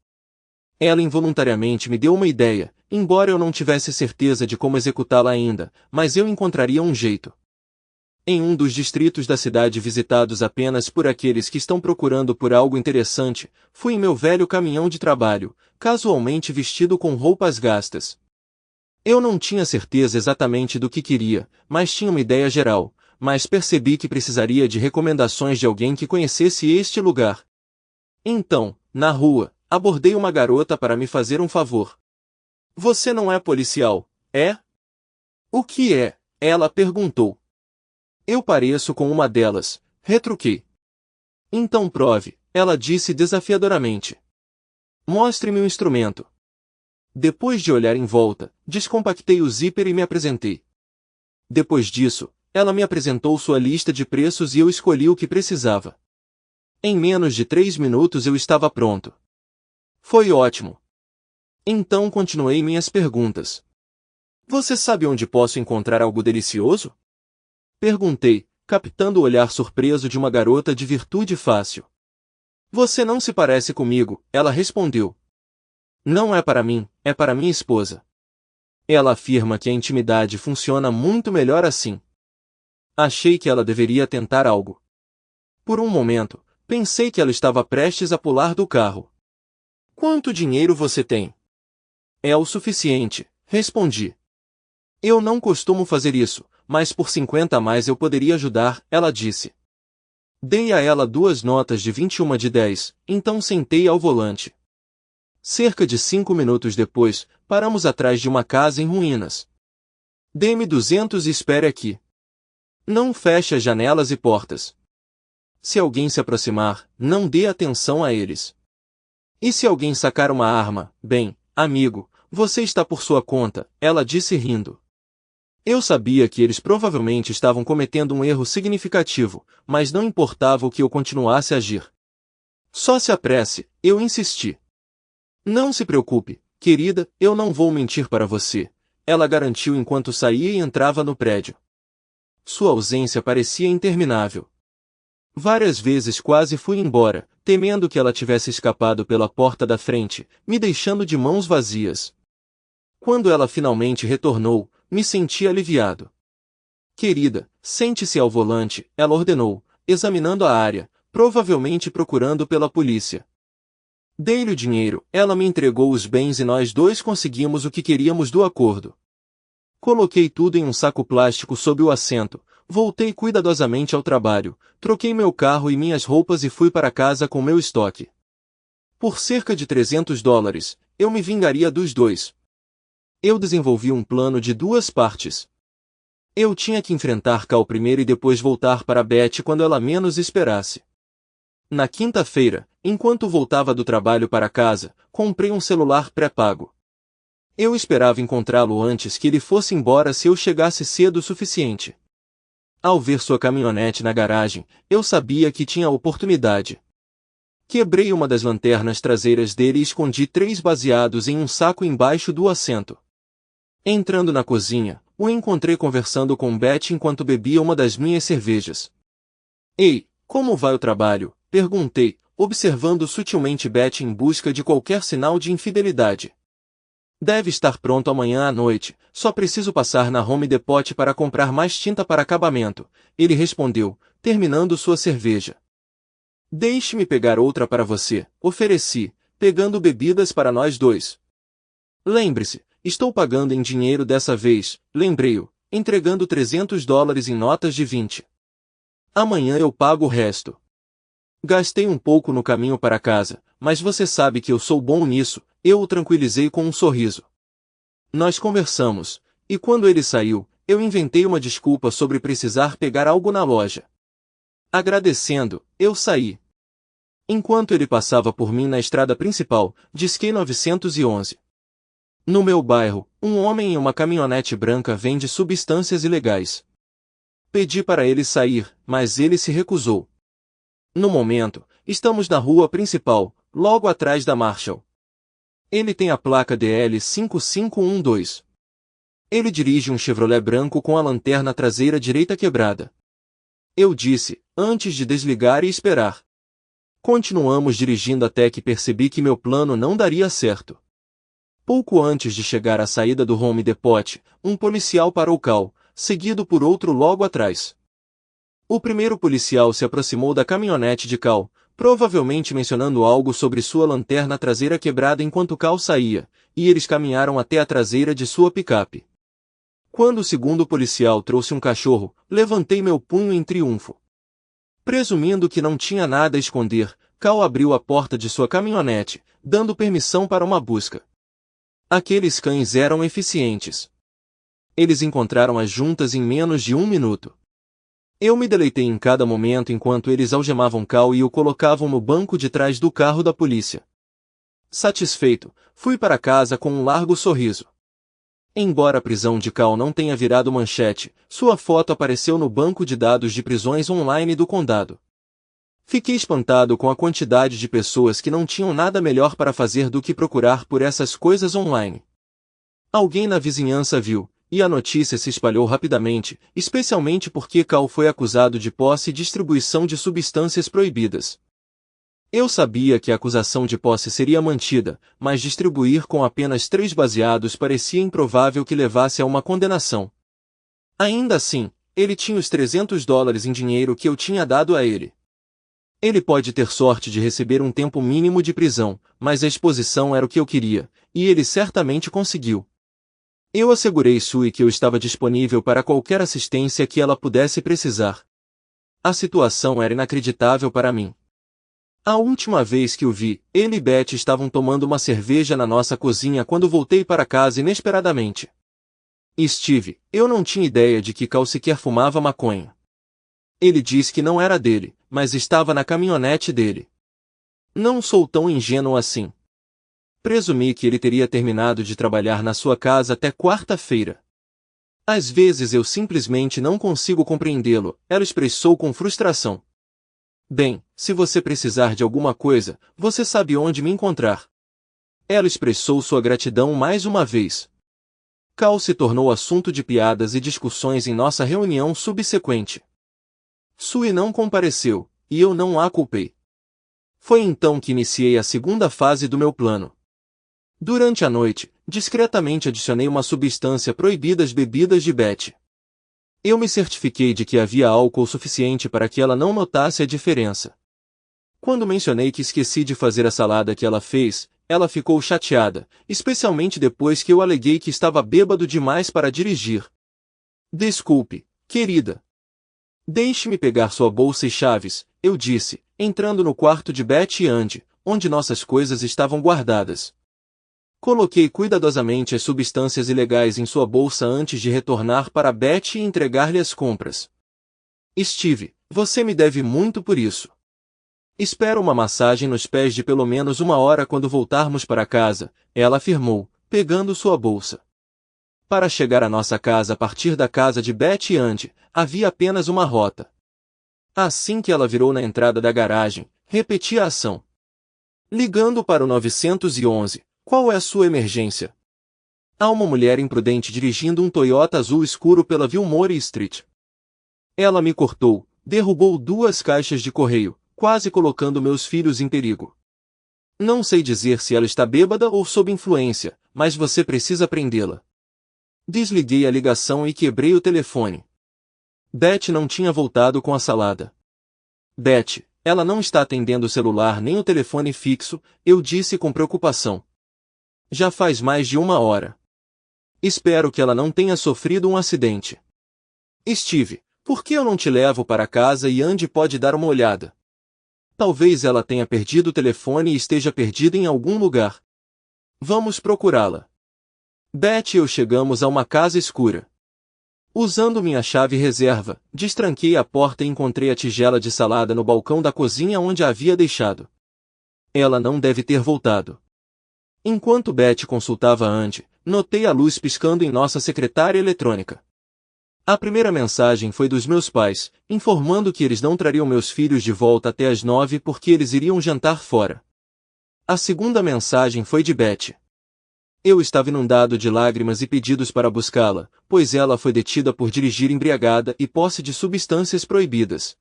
A: Ela involuntariamente me deu uma ideia, embora eu não tivesse certeza de como executá-la ainda, mas eu encontraria um jeito. Em um dos distritos da cidade visitados apenas por aqueles que estão procurando por algo interessante, fui em meu velho caminhão de trabalho, casualmente vestido com roupas gastas. Eu não tinha certeza exatamente do que queria, mas tinha uma ideia geral, mas percebi que precisaria de recomendações de alguém que conhecesse este lugar. Então, na rua, abordei uma garota para me fazer um favor. Você não é policial, é? O que é? Ela perguntou. Eu pareço com uma delas, retruquei. Então prove, ela disse desafiadoramente. Mostre-me o instrumento. Depois de olhar em volta, descompactei o zíper e me apresentei. Depois disso, ela me apresentou sua lista de preços e eu escolhi o que precisava. Em menos de 3 minutos eu estava pronto. Foi ótimo. Então continuei minhas perguntas. Você sabe onde posso encontrar algo delicioso? Perguntei, captando o olhar surpreso de uma garota de virtude fácil. Você não se parece comigo, ela respondeu. Não é para mim, é para minha esposa. Ela afirma que a intimidade funciona muito melhor assim. Achei que ela deveria tentar algo. Por um momento, pensei que ela estava prestes a pular do carro. Quanto dinheiro você tem? É o suficiente, respondi. Eu não costumo fazer isso, mas por 50 a mais eu poderia ajudar, ela disse. Dei a ela 2 notas de 21 de 10, então sentei ao volante. Cerca de 5 minutos depois, paramos atrás de uma casa em ruínas. Dê-me 200 e espere aqui. Não feche as janelas e portas. Se alguém se aproximar, não dê atenção a eles. E se alguém sacar uma arma, bem, amigo, você está por sua conta, ela disse rindo. Eu sabia que eles provavelmente estavam cometendo um erro significativo, mas não importava o que eu continuasse a agir. Só se apresse, eu insisti. Não se preocupe, querida, eu não vou mentir para você, ela garantiu enquanto saía e entrava no prédio. Sua ausência parecia interminável. Várias vezes quase fui embora, temendo que ela tivesse escapado pela porta da frente, me deixando de mãos vazias. Quando ela finalmente retornou, me senti aliviado. Querida, sente-se ao volante, ela ordenou, examinando a área, provavelmente procurando pela polícia. Dei-lhe o dinheiro, ela me entregou os bens e nós dois conseguimos o que queríamos do acordo. Coloquei tudo em um saco plástico sob o assento, voltei cuidadosamente ao trabalho, troquei meu carro e minhas roupas e fui para casa com meu estoque. Por cerca de $300, eu me vingaria dos dois. Eu desenvolvi um plano de 2 partes. Eu tinha que enfrentar Cal primeiro e depois voltar para Beth quando ela menos esperasse. Na quinta-feira, enquanto voltava do trabalho para casa, comprei um celular pré-pago. Eu esperava encontrá-lo antes que ele fosse embora se eu chegasse cedo o suficiente. Ao ver sua caminhonete na garagem, eu sabia que tinha oportunidade. Quebrei uma das lanternas traseiras dele e escondi 3 baseados em um saco embaixo do assento. Entrando na cozinha, o encontrei conversando com Beth enquanto bebia uma das minhas cervejas. Ei, como vai o trabalho? Perguntei, observando sutilmente Beth em busca de qualquer sinal de infidelidade. Deve estar pronto amanhã à noite, só preciso passar na Home Depot para comprar mais tinta para acabamento, ele respondeu, terminando sua cerveja. Deixe-me pegar outra para você, ofereci, pegando bebidas para nós dois. Lembre-se, estou pagando em dinheiro dessa vez, lembrei-o, entregando $300 em notas de 20. Amanhã eu pago o resto. Gastei um pouco no caminho para casa, mas você sabe que eu sou bom nisso, eu o tranquilizei com um sorriso. Nós conversamos, e quando ele saiu, eu inventei uma desculpa sobre precisar pegar algo na loja. Agradecendo, eu saí. Enquanto ele passava por mim na estrada principal, disquei 911. No meu bairro, um homem em uma caminhonete branca vende substâncias ilegais. Pedi para ele sair, mas ele se recusou. No momento, estamos na rua principal, logo atrás da Marshall. Ele tem a placa DL5512. Ele dirige um Chevrolet branco com a lanterna traseira direita quebrada. Eu disse, antes de desligar e esperar. Continuamos dirigindo até que percebi que meu plano não daria certo. Pouco antes de chegar à saída do Home Depot, um policial parou Cal, seguido por outro logo atrás. O primeiro policial se aproximou da caminhonete de Cal, provavelmente mencionando algo sobre sua lanterna traseira quebrada enquanto Cal saía, e eles caminharam até a traseira de sua picape. Quando o segundo policial trouxe um cachorro, levantei meu punho em triunfo. Presumindo que não tinha nada a esconder, Cal abriu a porta de sua caminhonete, dando permissão para uma busca. Aqueles cães eram eficientes. Eles encontraram as juntas em menos de 1 minuto. Eu me deleitei em cada momento enquanto eles algemavam Cal e o colocavam no banco de trás do carro da polícia. Satisfeito, fui para casa com um largo sorriso. Embora a prisão de Cal não tenha virado manchete, sua foto apareceu no banco de dados de prisões online do condado. Fiquei espantado com a quantidade de pessoas que não tinham nada melhor para fazer do que procurar por essas coisas online. Alguém na vizinhança viu, e a notícia se espalhou rapidamente, especialmente porque Cal foi acusado de posse e distribuição de substâncias proibidas. Eu sabia que a acusação de posse seria mantida, mas distribuir com apenas 3 baseados parecia improvável que levasse a uma condenação. Ainda assim, ele tinha os $300 em dinheiro que eu tinha dado a ele. Ele pode ter sorte de receber um tempo mínimo de prisão, mas a exposição era o que eu queria, e ele certamente conseguiu. Eu assegurei Sue que eu estava disponível para qualquer assistência que ela pudesse precisar. A situação era inacreditável para mim. A última vez que o vi, ele e Beth estavam tomando uma cerveja na nossa cozinha quando voltei para casa inesperadamente. Steve, eu não tinha ideia de que Cal sequer fumava maconha. Ele disse que não era dele, mas estava na caminhonete dele. Não sou tão ingênuo assim. Presumi que ele teria terminado de trabalhar na sua casa até quarta-feira. Às vezes eu simplesmente não consigo compreendê-lo, ela expressou com frustração. Bem, se você precisar de alguma coisa, você sabe onde me encontrar. Ela expressou sua gratidão mais uma vez. Cal se tornou assunto de piadas e discussões em nossa reunião subsequente. Sue não compareceu, e eu não a culpei. Foi então que iniciei a segunda fase do meu plano. Durante a noite, discretamente adicionei uma substância proibida às bebidas de Beth. Eu me certifiquei de que havia álcool suficiente para que ela não notasse a diferença. Quando mencionei que esqueci de fazer a salada que ela fez, ela ficou chateada, especialmente depois que eu aleguei que estava bêbado demais para dirigir. Desculpe, querida. Deixe-me pegar sua bolsa e chaves, eu disse, entrando no quarto de Beth e Andy, onde nossas coisas estavam guardadas. Coloquei cuidadosamente as substâncias ilegais em sua bolsa antes de retornar para Beth e entregar-lhe as compras. Steve, você me deve muito por isso. Espero uma massagem nos pés de pelo menos 1 hora quando voltarmos para casa, ela afirmou, pegando sua bolsa. Para chegar à nossa casa a partir da casa de Beth e Andy, havia apenas uma rota. Assim que ela virou na entrada da garagem, repeti a ação. Ligando para o 911, qual é a sua emergência? Há uma mulher imprudente dirigindo um Toyota azul escuro pela Wilmore Street. Ela me cortou, derrubou 2 caixas de correio, quase colocando meus filhos em perigo. Não sei dizer se ela está bêbada ou sob influência, mas você precisa prendê-la. Desliguei a ligação e quebrei o telefone. Beth não tinha voltado com a salada. Beth, ela não está atendendo o celular nem o telefone fixo, eu disse com preocupação. Já faz mais de 1 hora. Espero que ela não tenha sofrido um acidente. Steve, por que eu não te levo para casa e Andy pode dar uma olhada? Talvez ela tenha perdido o telefone e esteja perdida em algum lugar. Vamos procurá-la. Beth e eu chegamos a uma casa escura. Usando minha chave reserva, destranquei a porta e encontrei a tigela de salada no balcão da cozinha onde a havia deixado. Ela não deve ter voltado. Enquanto Beth consultava Andy, notei a luz piscando em nossa secretária eletrônica. A primeira mensagem foi dos meus pais, informando que eles não trariam meus filhos de volta até às 9 porque eles iriam jantar fora. A segunda mensagem foi de Beth. Eu estava inundado de lágrimas e pedidos para buscá-la, pois ela foi detida por dirigir embriagada e posse de substâncias proibidas.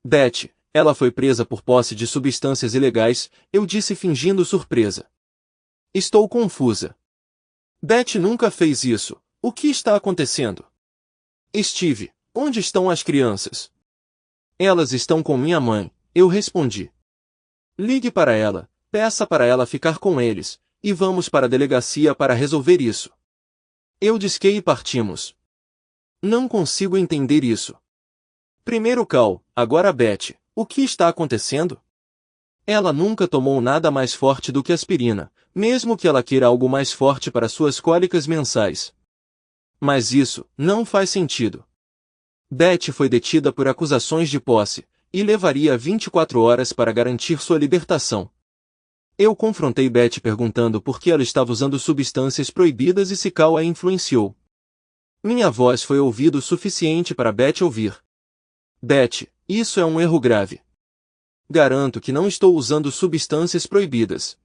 A: Beth, ela foi presa por posse de substâncias ilegais, eu disse fingindo surpresa. Estou confusa. Beth nunca fez isso. O que está acontecendo? Steve, onde estão as crianças? Elas estão com minha mãe, eu respondi. Ligue para ela, peça para ela ficar com eles, e vamos para a delegacia para resolver isso. Eu disquei e partimos. Não consigo entender isso. Primeiro Cal, agora Beth, o que está acontecendo? Ela nunca tomou nada mais forte do que aspirina, mesmo que ela queira algo mais forte para suas cólicas mensais. Mas isso não faz sentido. Beth foi detida por acusações de posse, e levaria 24 horas para garantir sua libertação. Eu confrontei Beth perguntando por que ela estava usando substâncias proibidas e se Cal a influenciou. Minha voz foi ouvido o suficiente para Beth ouvir. Beth, isso é um erro grave. Garanto que não estou usando substâncias proibidas.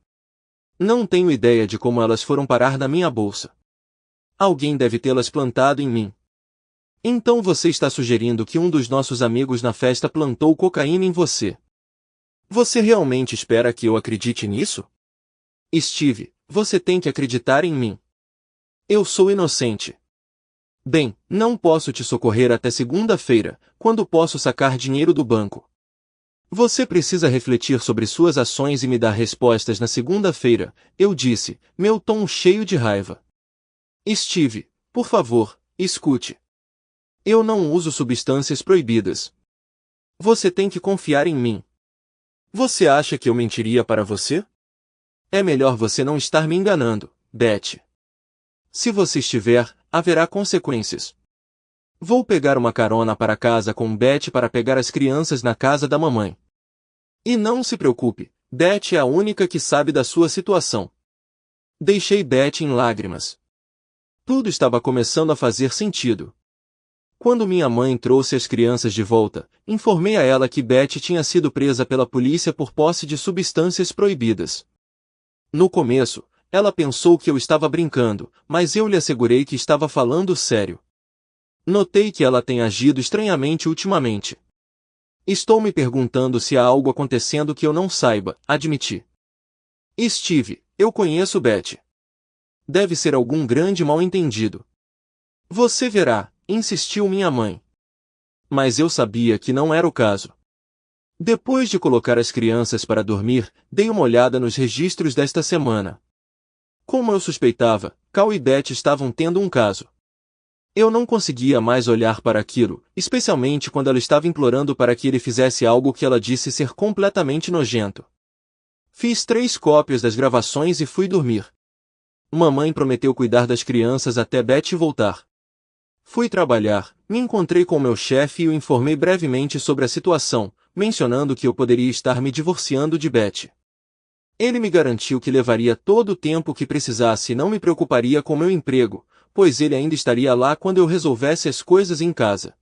A: Não tenho ideia de como elas foram parar na minha bolsa. Alguém deve tê-las plantado em mim. Então você está sugerindo que um dos nossos amigos na festa plantou cocaína em você. Você realmente espera que eu acredite nisso? Steve, você tem que acreditar em mim. Eu sou inocente. Bem, não posso te socorrer até segunda-feira, quando posso sacar dinheiro do banco. Você precisa refletir sobre suas ações e me dar respostas na segunda-feira, eu disse, meu tom cheio de raiva. Steve, por favor, escute. Eu não uso substâncias proibidas. Você tem que confiar em mim. Você acha que eu mentiria para você? É melhor você não estar me enganando, Beth. Se você estiver, haverá consequências. Vou pegar uma carona para casa com Beth para pegar as crianças na casa da mamãe. E não se preocupe, Beth é a única que sabe da sua situação. Deixei Beth em lágrimas. Tudo estava começando a fazer sentido. Quando minha mãe trouxe as crianças de volta, informei a ela que Beth tinha sido presa pela polícia por posse de substâncias proibidas. No começo, ela pensou que eu estava brincando, mas eu lhe assegurei que estava falando sério. Notei que ela tem agido estranhamente ultimamente. Estou me perguntando se há algo acontecendo que eu não saiba, admiti. Steve, eu conheço Beth. Deve ser algum grande mal-entendido. Você verá, insistiu minha mãe. Mas eu sabia que não era o caso. Depois de colocar as crianças para dormir, dei uma olhada nos registros desta semana. Como eu suspeitava, Cal e Beth estavam tendo um caso. Eu não conseguia mais olhar para aquilo, especialmente quando ela estava implorando para que ele fizesse algo que ela disse ser completamente nojento. Fiz 3 cópias das gravações e fui dormir. Mamãe prometeu cuidar das crianças até Beth voltar. Fui trabalhar, me encontrei com meu chefe e o informei brevemente sobre a situação, mencionando que eu poderia estar me divorciando de Beth. Ele me garantiu que levaria todo o tempo que precisasse e não me preocuparia com meu emprego, pois ele ainda estaria lá quando eu resolvesse as coisas em casa.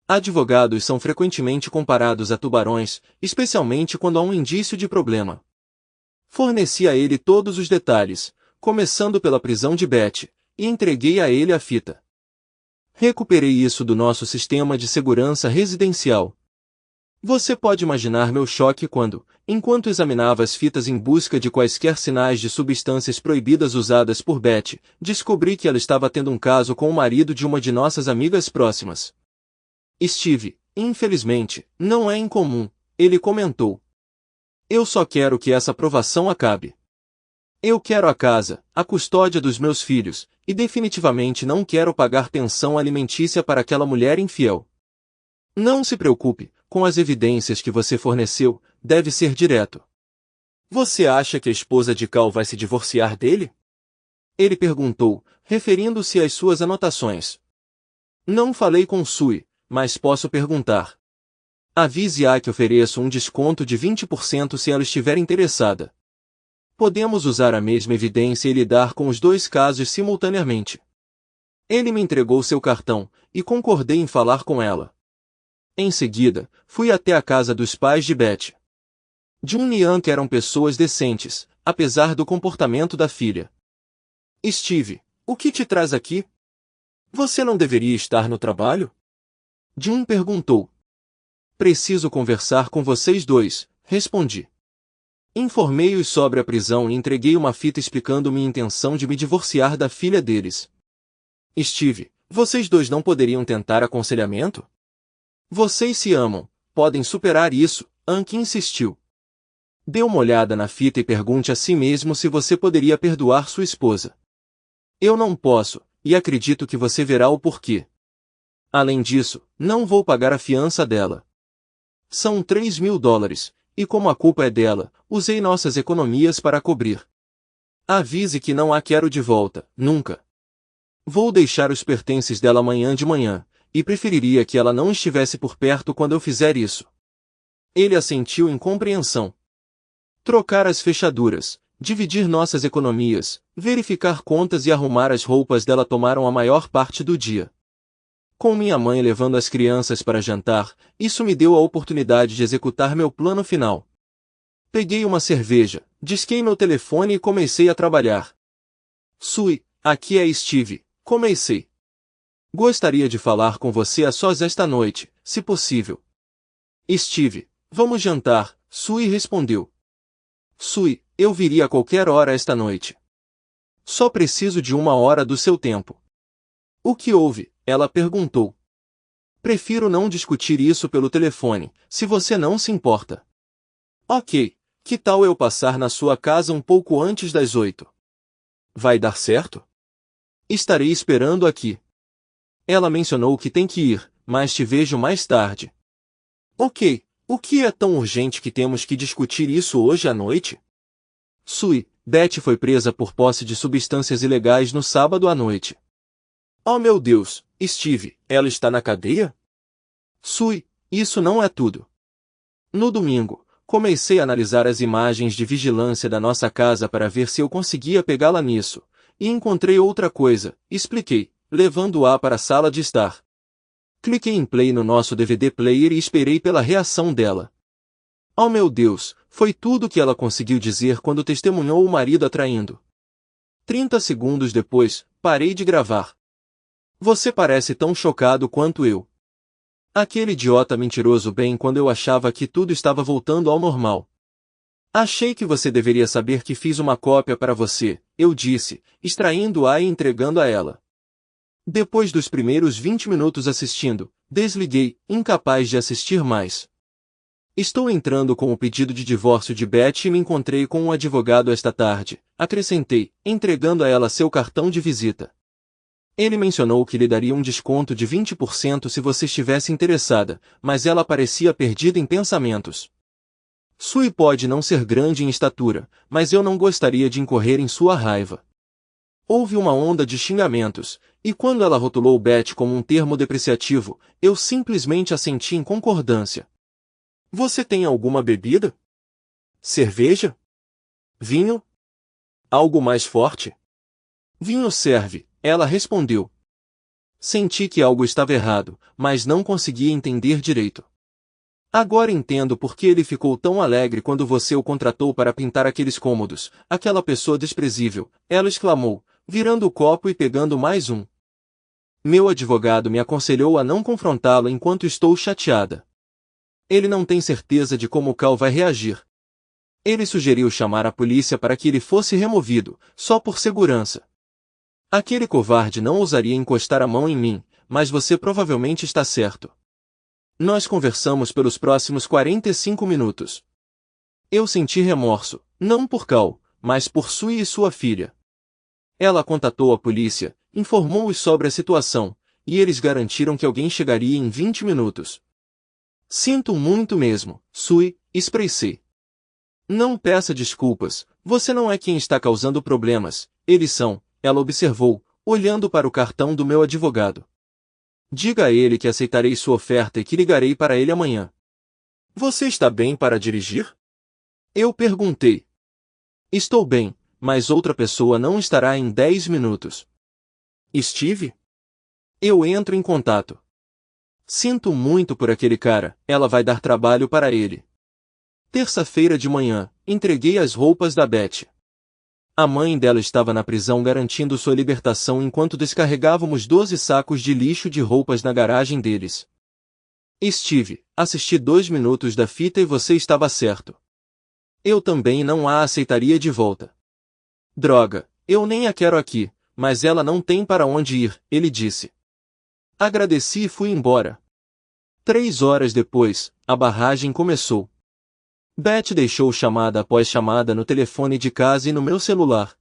A: Advogados são frequentemente comparados a tubarões, especialmente quando há um indício de problema. Forneci a ele todos os detalhes, começando pela prisão de Beth, e entreguei a ele a fita. Recuperei isso do nosso sistema de segurança residencial. Você pode imaginar meu choque quando, enquanto examinava as fitas em busca de quaisquer sinais de substâncias proibidas usadas por Beth, descobri que ela estava tendo um caso com o marido de uma de nossas amigas próximas. Steve, infelizmente, não é incomum, ele comentou. Eu só quero que essa provação acabe. Eu quero a casa, a custódia dos meus filhos, e definitivamente não quero pagar pensão alimentícia para aquela mulher infiel. Não se preocupe, com as evidências que você forneceu, deve ser direto. Você acha que a esposa de Cal vai se divorciar dele? Ele perguntou, referindo-se às suas anotações. Não falei com Sue, mas posso perguntar. Avise-a que ofereço um desconto de 20% se ela estiver interessada. Podemos usar a mesma evidência e lidar com os 2 casos simultaneamente. Ele me entregou seu cartão, e concordei em falar com ela. Em seguida, fui até a casa dos pais de Beth. Jun e Ank eram pessoas decentes, apesar do comportamento da filha. Steve, o que te traz aqui? Você não deveria estar no trabalho? Jun perguntou. Preciso conversar com vocês dois, respondi. Informei-os sobre a prisão e entreguei uma fita explicando minha intenção de me divorciar da filha deles. Steve, vocês dois não poderiam tentar aconselhamento? Vocês se amam, podem superar isso, Anki insistiu. Dê uma olhada na fita e pergunte a si mesmo se você poderia perdoar sua esposa. Eu não posso, e acredito que você verá o porquê. Além disso, não vou pagar a fiança dela. São $3.000, e como a culpa é dela, usei nossas economias para cobrir. Avise que não a quero de volta, nunca. Vou deixar os pertences dela amanhã de manhã, e preferiria que ela não estivesse por perto quando eu fizer isso. Ele assentiu em compreensão. Trocar as fechaduras, dividir nossas economias, verificar contas e arrumar as roupas dela tomaram a maior parte do dia. Com minha mãe levando as crianças para jantar, isso me deu a oportunidade de executar meu plano final. Peguei uma cerveja, disquei meu telefone e comecei a trabalhar. Sui, aqui é Steve, comecei. Gostaria de falar com você a sós esta noite, se possível. Steve, vamos jantar, Sui respondeu. Sui, eu viria a qualquer hora esta noite. Só preciso de 1 hora do seu tempo. O que houve? Ela perguntou. Prefiro não discutir isso pelo telefone, se você não se importa. Ok, que tal eu passar na sua casa um pouco antes das 8? Vai dar certo? Estarei esperando aqui. Ela mencionou que tem que ir, mas te vejo mais tarde. Ok, o que é tão urgente que temos que discutir isso hoje à noite? Sui, Beth foi presa por posse de substâncias ilegais no sábado à noite. Oh meu Deus, Steve, ela está na cadeia? Sui, isso não é tudo. No domingo, comecei a analisar as imagens de vigilância da nossa casa para ver se eu conseguia pegá-la nisso, e encontrei outra coisa, expliquei, levando-a para a sala de estar. Cliquei em play no nosso DVD player e esperei pela reação dela. Oh meu Deus, foi tudo que ela conseguiu dizer quando testemunhou o marido a traindo. 30 segundos depois, parei de gravar. Você parece tão chocado quanto eu. Aquele idiota mentiroso bem quando eu achava que tudo estava voltando ao normal. Achei que você deveria saber que fiz uma cópia para você, eu disse, extraindo-a e entregando a ela. Depois dos primeiros 20 minutos assistindo, desliguei, incapaz de assistir mais. Estou entrando com o pedido de divórcio de Beth e me encontrei com um advogado esta tarde, acrescentei, entregando a ela seu cartão de visita. Ele mencionou que lhe daria um desconto de 20% se você estivesse interessada, mas ela parecia perdida em pensamentos. Sui pode não ser grande em estatura, mas eu não gostaria de incorrer em sua raiva. Houve uma onda de xingamentos, e quando ela rotulou Beth como um termo depreciativo, eu simplesmente assenti em concordância. Você tem alguma bebida? Cerveja? Vinho? Algo mais forte? Vinho serve, ela respondeu. Senti que algo estava errado, mas não conseguia entender direito. Agora entendo por que ele ficou tão alegre quando você o contratou para pintar aqueles cômodos, aquela pessoa desprezível, ela exclamou, virando o copo e pegando mais um. Meu advogado me aconselhou a não confrontá-lo enquanto estou chateada. Ele não tem certeza de como Cal vai reagir. Ele sugeriu chamar a polícia para que ele fosse removido, só por segurança. Aquele covarde não ousaria encostar a mão em mim, mas você provavelmente está certo. Nós conversamos pelos próximos 45 minutos. Eu senti remorso, não por Cal, mas por Sui e sua filha. Ela contatou a polícia, informou-os sobre a situação, e eles garantiram que alguém chegaria em 20 minutos. Sinto muito mesmo, Sui, expressei. Não peça desculpas, você não é quem está causando problemas, eles são, ela observou, olhando para o cartão do meu advogado. Diga a ele que aceitarei sua oferta e que ligarei para ele amanhã. Você está bem para dirigir? Eu perguntei. Estou bem, mas outra pessoa não estará em 10 minutos. Steve? Eu entro em contato. Sinto muito por aquele cara, ela vai dar trabalho para ele. Terça-feira de manhã, entreguei as roupas da Beth. A mãe dela estava na prisão garantindo sua libertação enquanto descarregávamos 12 sacos de lixo de roupas na garagem deles. Steve, assisti 2 minutos da fita e você estava certo. Eu também não a aceitaria de volta. Droga, eu nem a quero aqui, mas ela não tem para onde ir, ele disse. Agradeci e fui embora. 3 horas depois, a barragem começou. Beth deixou chamada após chamada no telefone de casa e no meu celular.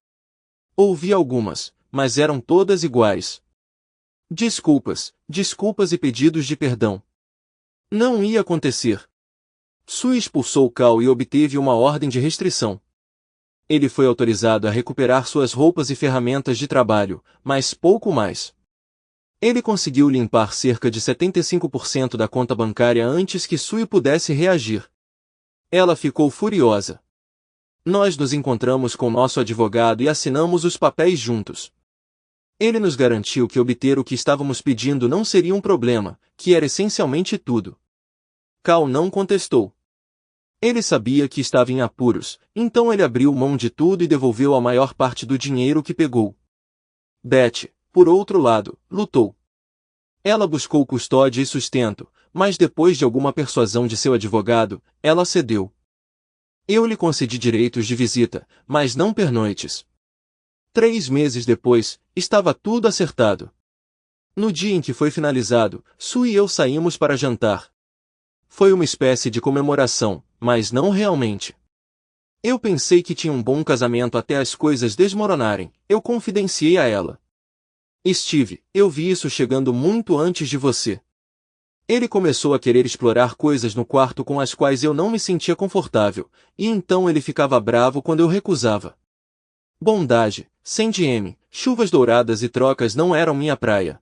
A: Ouvi algumas, mas eram todas iguais. Desculpas, desculpas e pedidos de perdão. Não ia acontecer. Sui expulsou Cal e obteve uma ordem de restrição. Ele foi autorizado a recuperar suas roupas e ferramentas de trabalho, mas pouco mais. Ele conseguiu limpar cerca de 75% da conta bancária antes que Sui pudesse reagir. Ela ficou furiosa. Nós nos encontramos com nosso advogado e assinamos os papéis juntos. Ele nos garantiu que obter o que estávamos pedindo não seria um problema, que era essencialmente tudo. Cal não contestou. Ele sabia que estava em apuros, então ele abriu mão de tudo e devolveu a maior parte do dinheiro que pegou. Beth, por outro lado, lutou. Ela buscou custódia e sustento, mas depois de alguma persuasão de seu advogado, ela cedeu. Eu lhe concedi direitos de visita, mas não pernoites. 3 meses depois, estava tudo acertado. No dia em que foi finalizado, Sue e eu saímos para jantar. Foi uma espécie de comemoração, mas não realmente. Eu pensei que tinha um bom casamento até as coisas desmoronarem, eu confidenciei a ela. Steve, eu vi isso chegando muito antes de você. Ele começou a querer explorar coisas no quarto com as quais eu não me sentia confortável, e então ele ficava bravo quando eu recusava. Bondade, Sandy M, chuvas douradas e trocas não eram minha praia.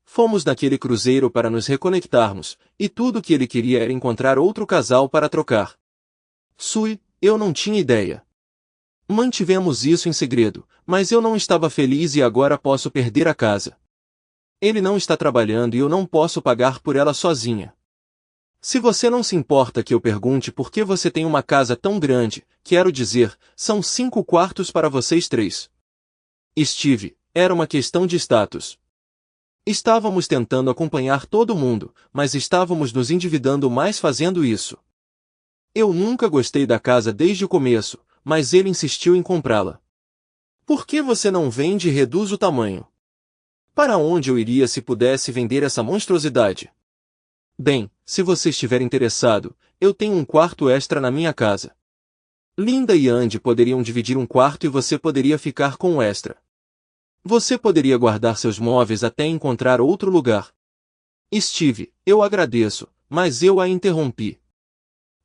A: Fomos naquele cruzeiro para nos reconectarmos, e tudo o que ele queria era encontrar outro casal para trocar. Sue, eu não tinha ideia. Mantivemos isso em segredo, mas eu não estava feliz e agora posso perder a casa. Ele não está trabalhando e eu não posso pagar por ela sozinha. Se você não se importa que eu pergunte por que você tem uma casa tão grande, quero dizer, são 5 quartos para vocês 3. Steve, era uma questão de status. Estávamos tentando acompanhar todo mundo, mas estávamos nos endividando mais fazendo isso. Eu nunca gostei da casa desde o começo, mas ele insistiu em comprá-la. Por que você não vende e reduz o tamanho? Para onde eu iria se pudesse vender essa monstruosidade? Bem, se você estiver interessado, eu tenho um quarto extra na minha casa. Linda e Andy poderiam dividir um quarto e você poderia ficar com o extra. Você poderia guardar seus móveis até encontrar outro lugar. Steve, eu agradeço, mas eu a interrompi.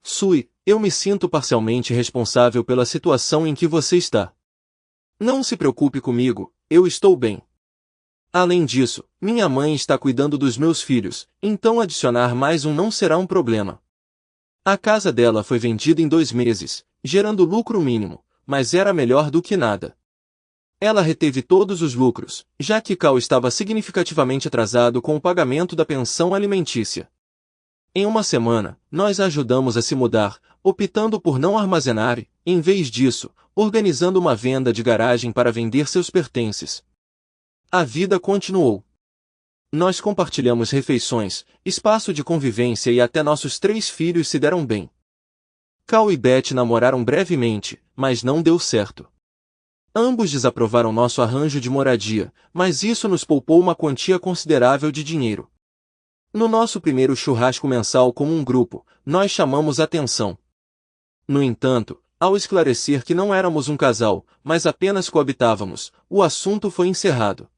A: Sue, eu me sinto parcialmente responsável pela situação em que você está. Não se preocupe comigo, eu estou bem. Além disso, minha mãe está cuidando dos meus filhos, então adicionar mais um não será um problema. A casa dela foi vendida em 2 meses, gerando lucro mínimo, mas era melhor do que nada. Ela reteve todos os lucros, já que Cal estava significativamente atrasado com o pagamento da pensão alimentícia. Em uma semana, nós a ajudamos a se mudar, optando por não armazenar e, em vez disso, organizando uma venda de garagem para vender seus pertences. A vida continuou. Nós compartilhamos refeições, espaço de convivência e até nossos 3 filhos se deram bem. Cal e Beth namoraram brevemente, mas não deu certo. Ambos desaprovaram nosso arranjo de moradia, mas isso nos poupou uma quantia considerável de dinheiro. No nosso primeiro churrasco mensal como um grupo, nós chamamos atenção. No entanto, ao esclarecer que não éramos um casal, mas apenas coabitávamos, o assunto foi encerrado.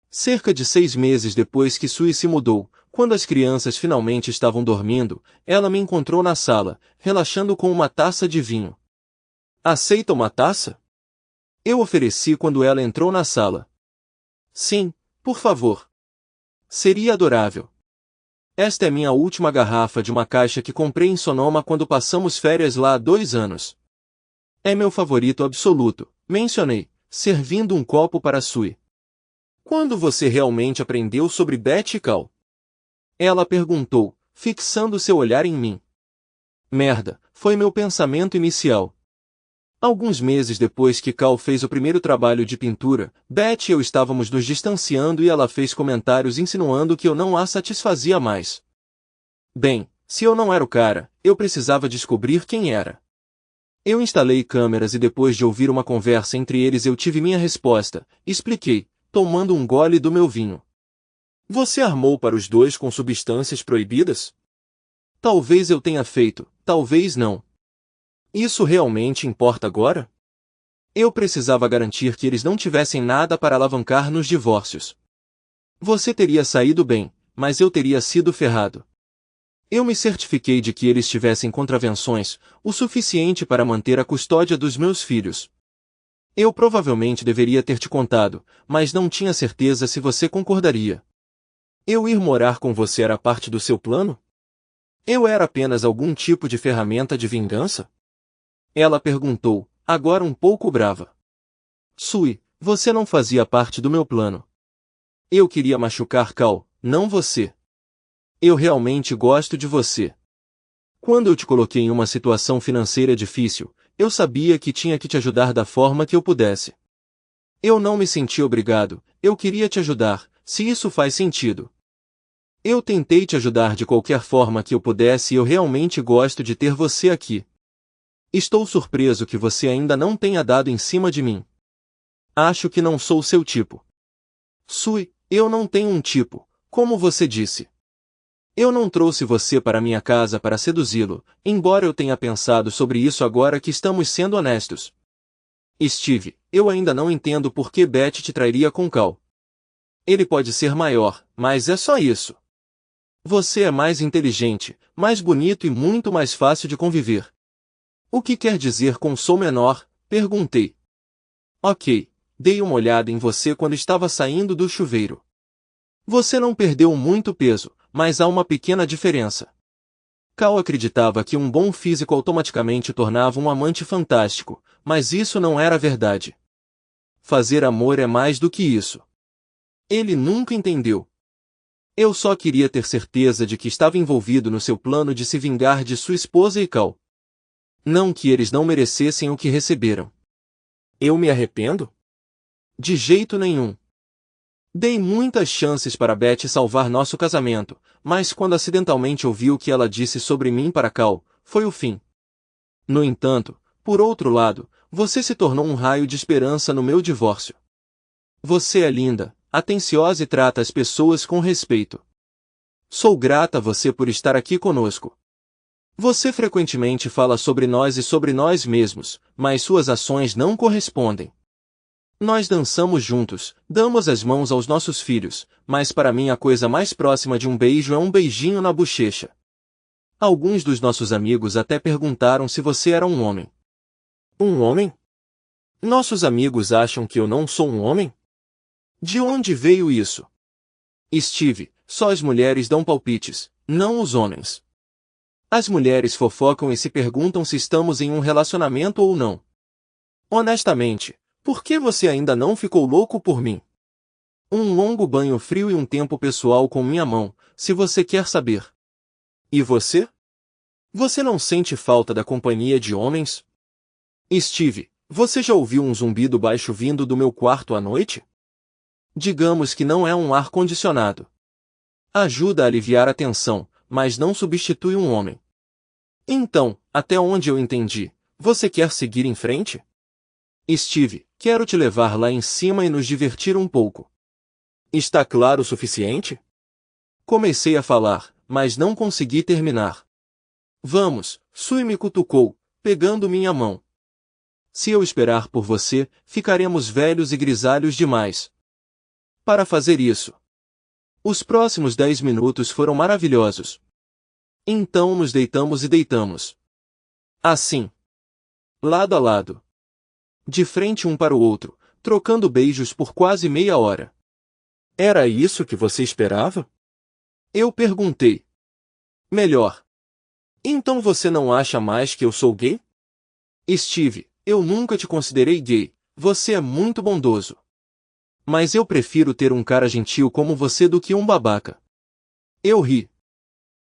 A: Cerca de 6 meses depois que Sue se mudou, quando as crianças finalmente estavam dormindo, ela me encontrou na sala, relaxando com uma taça de vinho. Aceita uma taça? Eu ofereci quando ela entrou na sala. Sim, por favor. Seria adorável. Esta é minha última garrafa de uma caixa que comprei em Sonoma quando passamos férias lá há 2 anos. É meu favorito absoluto, mencionei, servindo um copo para Sue. Quando você realmente aprendeu sobre Beth e Cal? Ela perguntou, fixando seu olhar em mim. Merda, foi meu pensamento inicial. Alguns meses depois que Cal fez o primeiro trabalho de pintura, Beth e eu estávamos nos distanciando e ela fez comentários insinuando que eu não a satisfazia mais. Bem, se eu não era o cara, eu precisava descobrir quem era. Eu instalei câmeras e depois de ouvir uma conversa entre eles eu tive minha resposta, expliquei, tomando um gole do meu vinho. Você armou para os 2 com substâncias proibidas? Talvez eu tenha feito, talvez não. Isso realmente importa agora? Eu precisava garantir que eles não tivessem nada para alavancar nos divórcios. Você teria saído bem, mas eu teria sido ferrado. Eu me certifiquei de que eles tivessem contravenções, o suficiente para manter a custódia dos meus filhos. Eu provavelmente deveria ter te contado, mas não tinha certeza se você concordaria. Eu ir morar com você era parte do seu plano? Eu era apenas algum tipo de ferramenta de vingança? Ela perguntou, agora um pouco brava. Sui, você não fazia parte do meu plano. Eu queria machucar Cal, não você. Eu realmente gosto de você. Quando eu te coloquei em uma situação financeira difícil, eu sabia que tinha que te ajudar da forma que eu pudesse. Eu não me senti obrigado, eu queria te ajudar, se isso faz sentido. Eu tentei te ajudar de qualquer forma que eu pudesse e eu realmente gosto de ter você aqui. Estou surpreso que você ainda não tenha dado em cima de mim. Acho que não sou seu tipo. Sui, eu não tenho um tipo, como você disse. Eu não trouxe você para minha casa para seduzi-lo, embora eu tenha pensado sobre isso agora que estamos sendo honestos. Steve, eu ainda não entendo por que Beth te trairia com Cal. Ele pode ser maior, mas é só isso. Você é mais inteligente, mais bonito e muito mais fácil de conviver. O que quer dizer com sou menor? Perguntei. Ok, dei uma olhada em você quando estava saindo do chuveiro. Você não perdeu muito peso, mas há uma pequena diferença. Cal acreditava que um bom físico automaticamente tornava um amante fantástico, mas isso não era verdade. Fazer amor é mais do que isso. Ele nunca entendeu. Eu só queria ter certeza de que estava envolvido no seu plano de se vingar de sua esposa e Cal. Não que eles não merecessem o que receberam. Eu me arrependo? De jeito nenhum. Dei muitas chances para Beth salvar nosso casamento, mas quando acidentalmente ouvi o que ela disse sobre mim para Cal, foi o fim. No entanto, por outro lado, você se tornou um raio de esperança no meu divórcio. Você é linda, atenciosa e trata as pessoas com respeito. Sou grata a você por estar aqui conosco. Você frequentemente fala sobre nós e sobre nós mesmos, mas suas ações não correspondem. Nós dançamos juntos, damos as mãos aos nossos filhos, mas para mim a coisa mais próxima de um beijo é um beijinho na bochecha. Alguns dos nossos amigos até perguntaram se você era um homem. Um homem? Nossos amigos acham que eu não sou um homem? De onde veio isso? Steve, só as mulheres dão palpites, não os homens. As mulheres fofocam e se perguntam se estamos em um relacionamento ou não. Honestamente, por que você ainda não ficou louco por mim? Um longo banho frio e um tempo pessoal com minha mão, se você quer saber. E você? Você não sente falta da companhia de homens? Steve, você já ouviu um zumbido baixo vindo do meu quarto à noite? Digamos que não é um ar-condicionado. Ajuda a aliviar a tensão, mas não substitui um homem. Então, até onde eu entendi, você quer seguir em frente? Steve, quero te levar lá em cima e nos divertir um pouco. Está claro o suficiente? Comecei a falar, mas não consegui terminar. Vamos, Sui me cutucou, pegando minha mão. Se eu esperar por você, ficaremos velhos e grisalhos demais. Para fazer isso. Os próximos 10 minutos foram maravilhosos. Então nos deitamos e deitamos. Assim. Lado a lado. De frente um para o outro, trocando beijos por quase meia hora. Era isso que você esperava? Eu perguntei. Melhor. Então você não acha mais que eu sou gay? Steve, eu nunca te considerei gay, você é muito bondoso. Mas eu prefiro ter um cara gentil como você do que um babaca. Eu ri.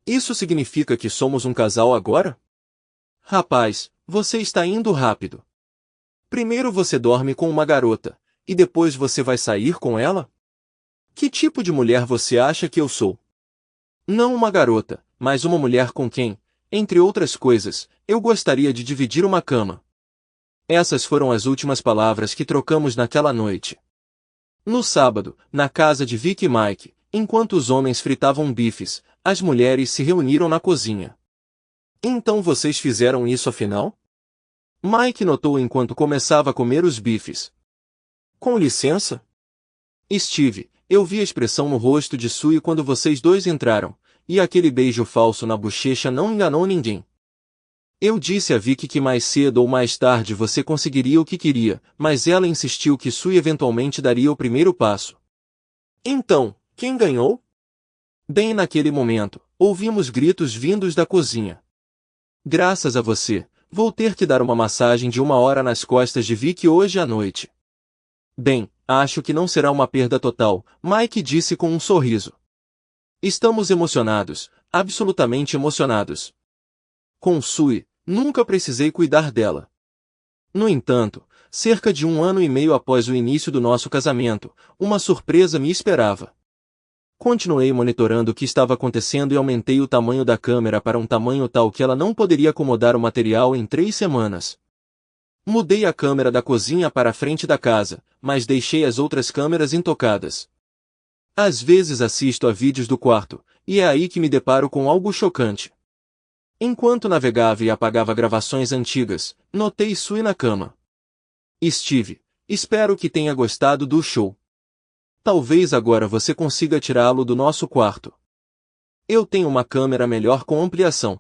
A: Isso significa que somos um casal agora? Rapaz, você está indo rápido. Primeiro você dorme com uma garota, e depois você vai sair com ela? Que tipo de mulher você acha que eu sou? Não uma garota, mas uma mulher com quem, entre outras coisas, eu gostaria de dividir uma cama. Essas foram as últimas palavras que trocamos naquela noite. No sábado, na casa de Vic e Mike, enquanto os homens fritavam bifes, as mulheres se reuniram na cozinha. Então vocês fizeram isso afinal? Mike notou enquanto começava a comer os bifes. Com licença? Steve, eu vi a expressão no rosto de Sue quando vocês dois entraram, e aquele beijo falso na bochecha não enganou ninguém. Eu disse a Vicky que mais cedo ou mais tarde você conseguiria o que queria, mas ela insistiu que Sue eventualmente daria o primeiro passo. Então, quem ganhou? Bem naquele momento, ouvimos gritos vindos da cozinha. Graças a você, vou ter que dar uma massagem de 1 hora nas costas de Vicky hoje à noite. Bem, acho que não será uma perda total, Mike disse com um sorriso. Estamos emocionados, absolutamente emocionados. Com Sue, nunca precisei cuidar dela. No entanto, cerca de 1 ano e meio após o início do nosso casamento, uma surpresa me esperava. Continuei monitorando o que estava acontecendo e aumentei o tamanho da câmera para um tamanho tal que ela não poderia acomodar o material em 3 semanas. Mudei a câmera da cozinha para a frente da casa, mas deixei as outras câmeras intocadas. Às vezes assisto a vídeos do quarto, e é aí que me deparo com algo chocante. Enquanto navegava e apagava gravações antigas, notei Sue na cama. Steve, espero que tenha gostado do show. Talvez agora você consiga tirá-lo do nosso quarto. Eu tenho uma câmera melhor com ampliação.